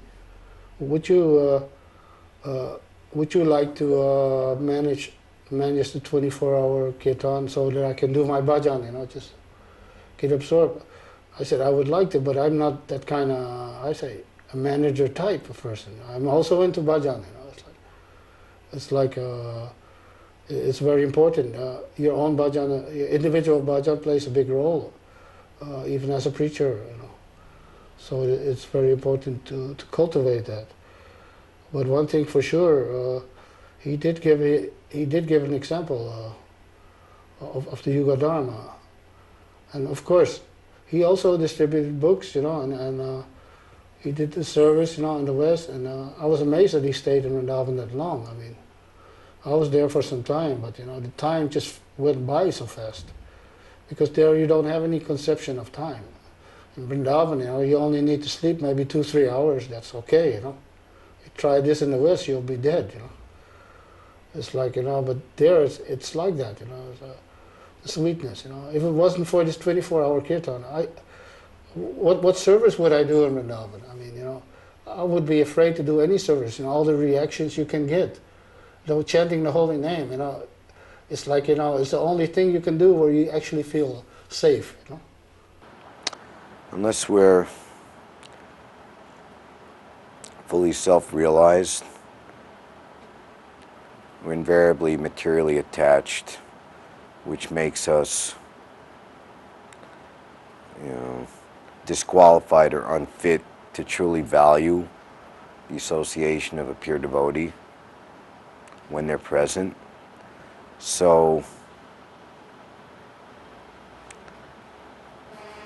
would you like to manage the 24-hour kirtan so that I can do my bhajan, you know, just get absorbed. I said, I would like to, but I'm not that kind of, I say, a manager type of person. I'm also into bhajan, you know. It's very important. Your own bhajan, your individual bhajan plays a big role, even as a preacher, you know. So it's very important to cultivate that. But one thing for sure, he did give an example of the Yuga Dharma, and of course, he also distributed books, and he did the service, in the West, and I was amazed that he stayed in Vrindavan that long. I mean, I was there for some time, but the time just went by so fast because there you don't have any conception of time. In Vrindavan, you only need to sleep maybe 2-3 hours. That's okay, You try this in the West, you'll be dead. It's like but there it's like that, It's the sweetness, If it wasn't for this 24-hour kirtan, what service would I do in Vrindavan? I mean, I would be afraid to do any service. All the reactions you can get, though chanting the holy name, it's like it's the only thing you can do where you actually feel safe. Unless we're fully self-realized, we're invariably materially attached, which makes us, disqualified or unfit to truly value the association of a pure devotee when they're present. So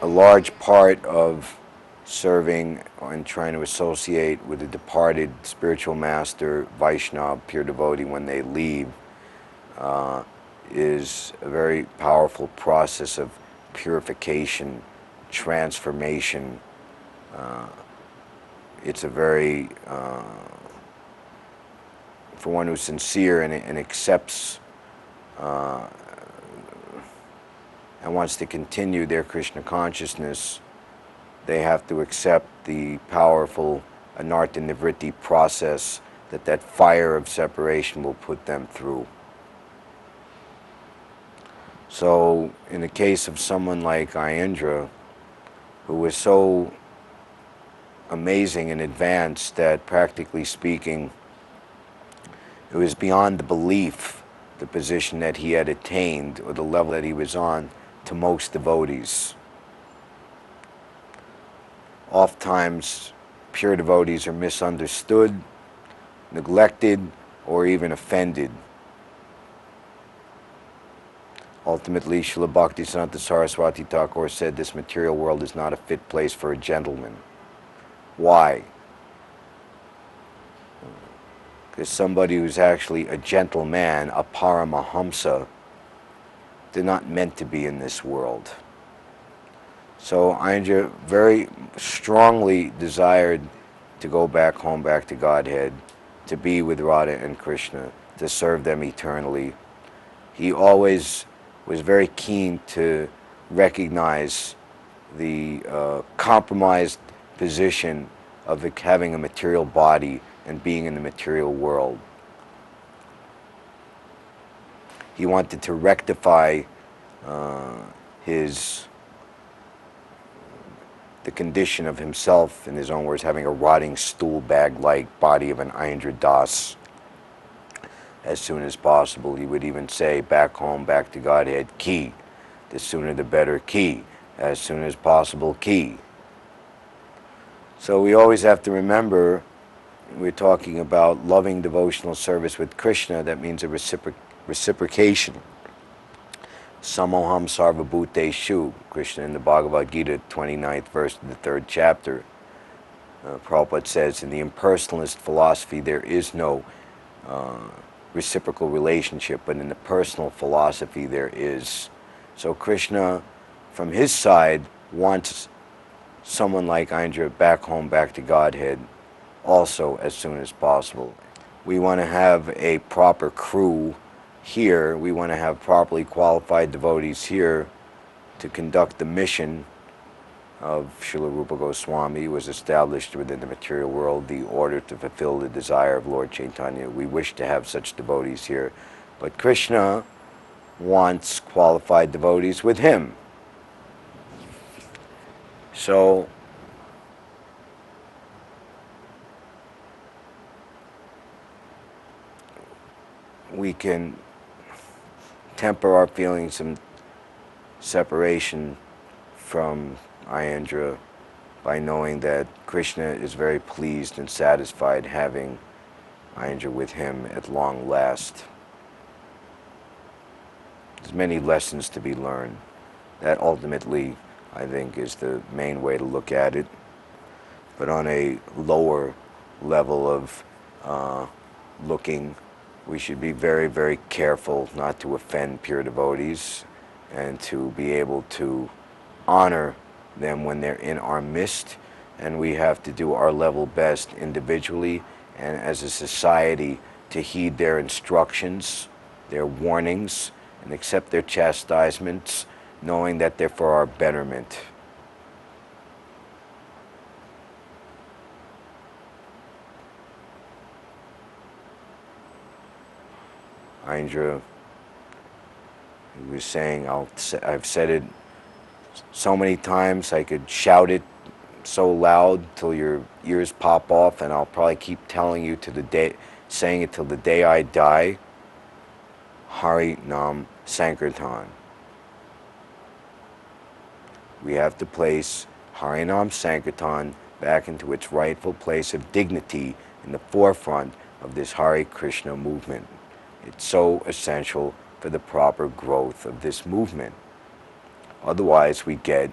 a large part of serving and trying to associate with a departed spiritual master, Vaishnava, pure devotee when they leave is a very powerful process of purification, transformation. It's a very, for one who's sincere and accepts and wants to continue their Krishna consciousness, they have to accept the powerful anartha nivritti process that fire of separation will put them through. So in the case of someone like Aindra, who was so amazing and advanced that, practically speaking, it was beyond the belief, the position that he had attained or the level that he was on, to most devotees. Oftentimes, pure devotees are misunderstood, neglected, or even offended. Ultimately, Srila Bhaktisiddhanta Saraswati Thakur said this material world is not a fit place for a gentleman. Why? Because somebody who's actually a gentleman, a paramahamsa, they're not meant to be in this world. So Aindra very strongly desired to go back home, back to Godhead, to be with Radha and Krishna, to serve them eternally. He always was very keen to recognize the compromised position of having a material body and being in the material world. He wanted to rectify the condition of himself, in his own words, having a rotting stool bag-like body of an Aindra Dasa as soon as possible. He would even say, back home, back to Godhead, ki. The sooner the better, ki. As soon as possible, ki. So we always have to remember, we're talking about loving devotional service with Krishna. That means a reciprocation. Samoham sarvabhuteshu, Krishna in the Bhagavad Gita, 29th verse of the 3rd chapter. Prabhupada says, in the impersonalist philosophy there is no reciprocal relationship, but in the personal philosophy there is. So Krishna, from his side, wants someone like Aindra back home, back to Godhead, also as soon as possible. We want to have a proper crew here. We want to have properly qualified devotees here to conduct the mission of Srila Rupa Goswami was established within the material world, the order to fulfill the desire of Lord Chaitanya. We wish to have such devotees here, but Krishna wants qualified devotees with him. So we can temper our feelings of separation from Aindra by knowing that Krishna is very pleased and satisfied having Aindra with him at long last. There's many lessons to be learned. That ultimately, I think, is the main way to look at it. But on a lower level of looking, we should be very, very careful not to offend pure devotees and to be able to honor them when they're in our midst. And we have to do our level best individually and as a society to heed their instructions, their warnings, and accept their chastisements, knowing that they're for our betterment. Aindra, he was saying, I've said it so many times, I could shout it so loud till your ears pop off, and I'll probably keep telling you to the day, saying it till the day I die. Hari Nam Sankirtan. We have to place Hari Nam Sankirtan back into its rightful place of dignity in the forefront of this Hare Krishna movement. It's so essential for the proper growth of this movement. Otherwise, we get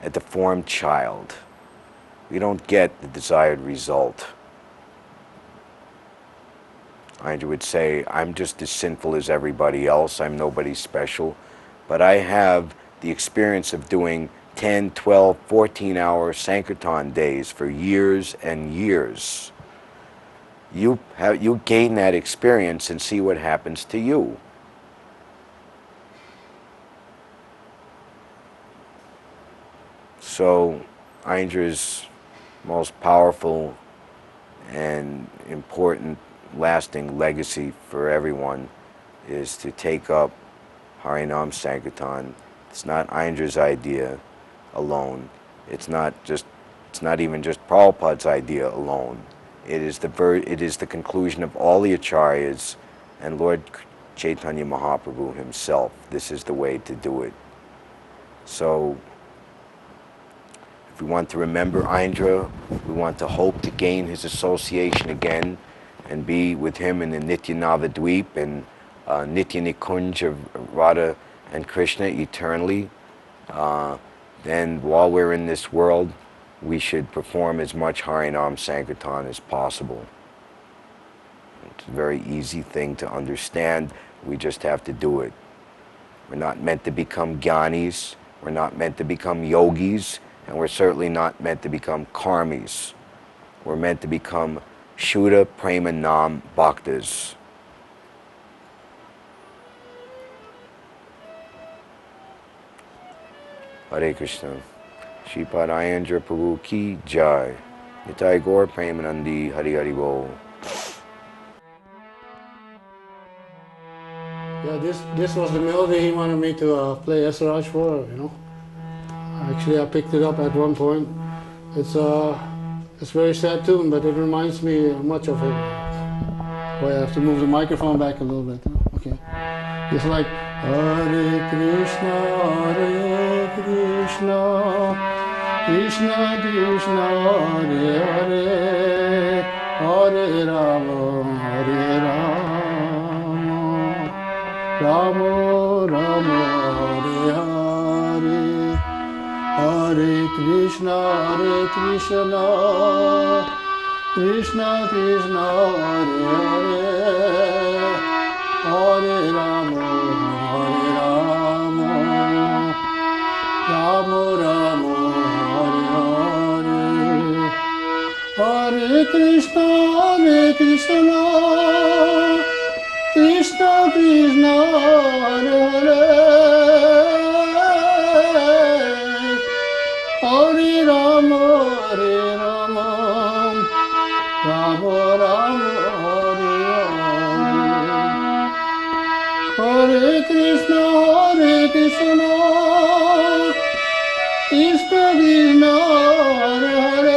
a deformed child. We don't get the desired result. Aindra would say, I'm just as sinful as everybody else. I'm nobody special. But I have the experience of doing 10, 12, 14-hour Sankirtan days for years and years. You gain that experience and see what happens to you. So Aindra's most powerful and important lasting legacy for everyone is to take up Harinam Sankirtan. It's not Aindra's idea alone. It's not even just Prabhupada's idea alone. It is the conclusion of all the acharyas and Lord Chaitanya Mahaprabhu himself. This is the way to do it. So if we want to remember Aindra, we want to hope to gain his association again and be with him in the Nitya Navadweep and Nitya Nikunj of Radha and Krishna eternally, then while we're in this world, we should perform as much Harinam Sankirtan as possible. It's a very easy thing to understand. We just have to do it. We're not meant to become Gyanis. We're not meant to become yogis. And we're certainly not meant to become karmis. We're meant to become Shuddha Prema Nam Bhaktas. Hare Krishna. Shripad Aindra Prabhu Ki Jai. Nitai Gaur Premanandi Hari Hari Bol. Yeah, this was the melody he wanted me to play Esraj for, you know. Actually, I picked it up at one point. It's a very sad tune, but it reminds me much of him. Oh, I have to move the microphone back a little bit. Okay. It's like Hare Krishna, Krishna Krishna, Hare Hare, Hare Rama, Hare Rama, Rama Rama, Hare Hare, Hare Krishna, Krishna Krishna, Hare Hare, Hare Rama, Hare Rama, Rama Rama, Hare Hare, Hare Krishna, Krishna Krishna, Hare Hare, Hare Rama, Hare Rama, Rama Rama, Hare Hare, Hare Krishna, Krishna Krishna, Hare Hare,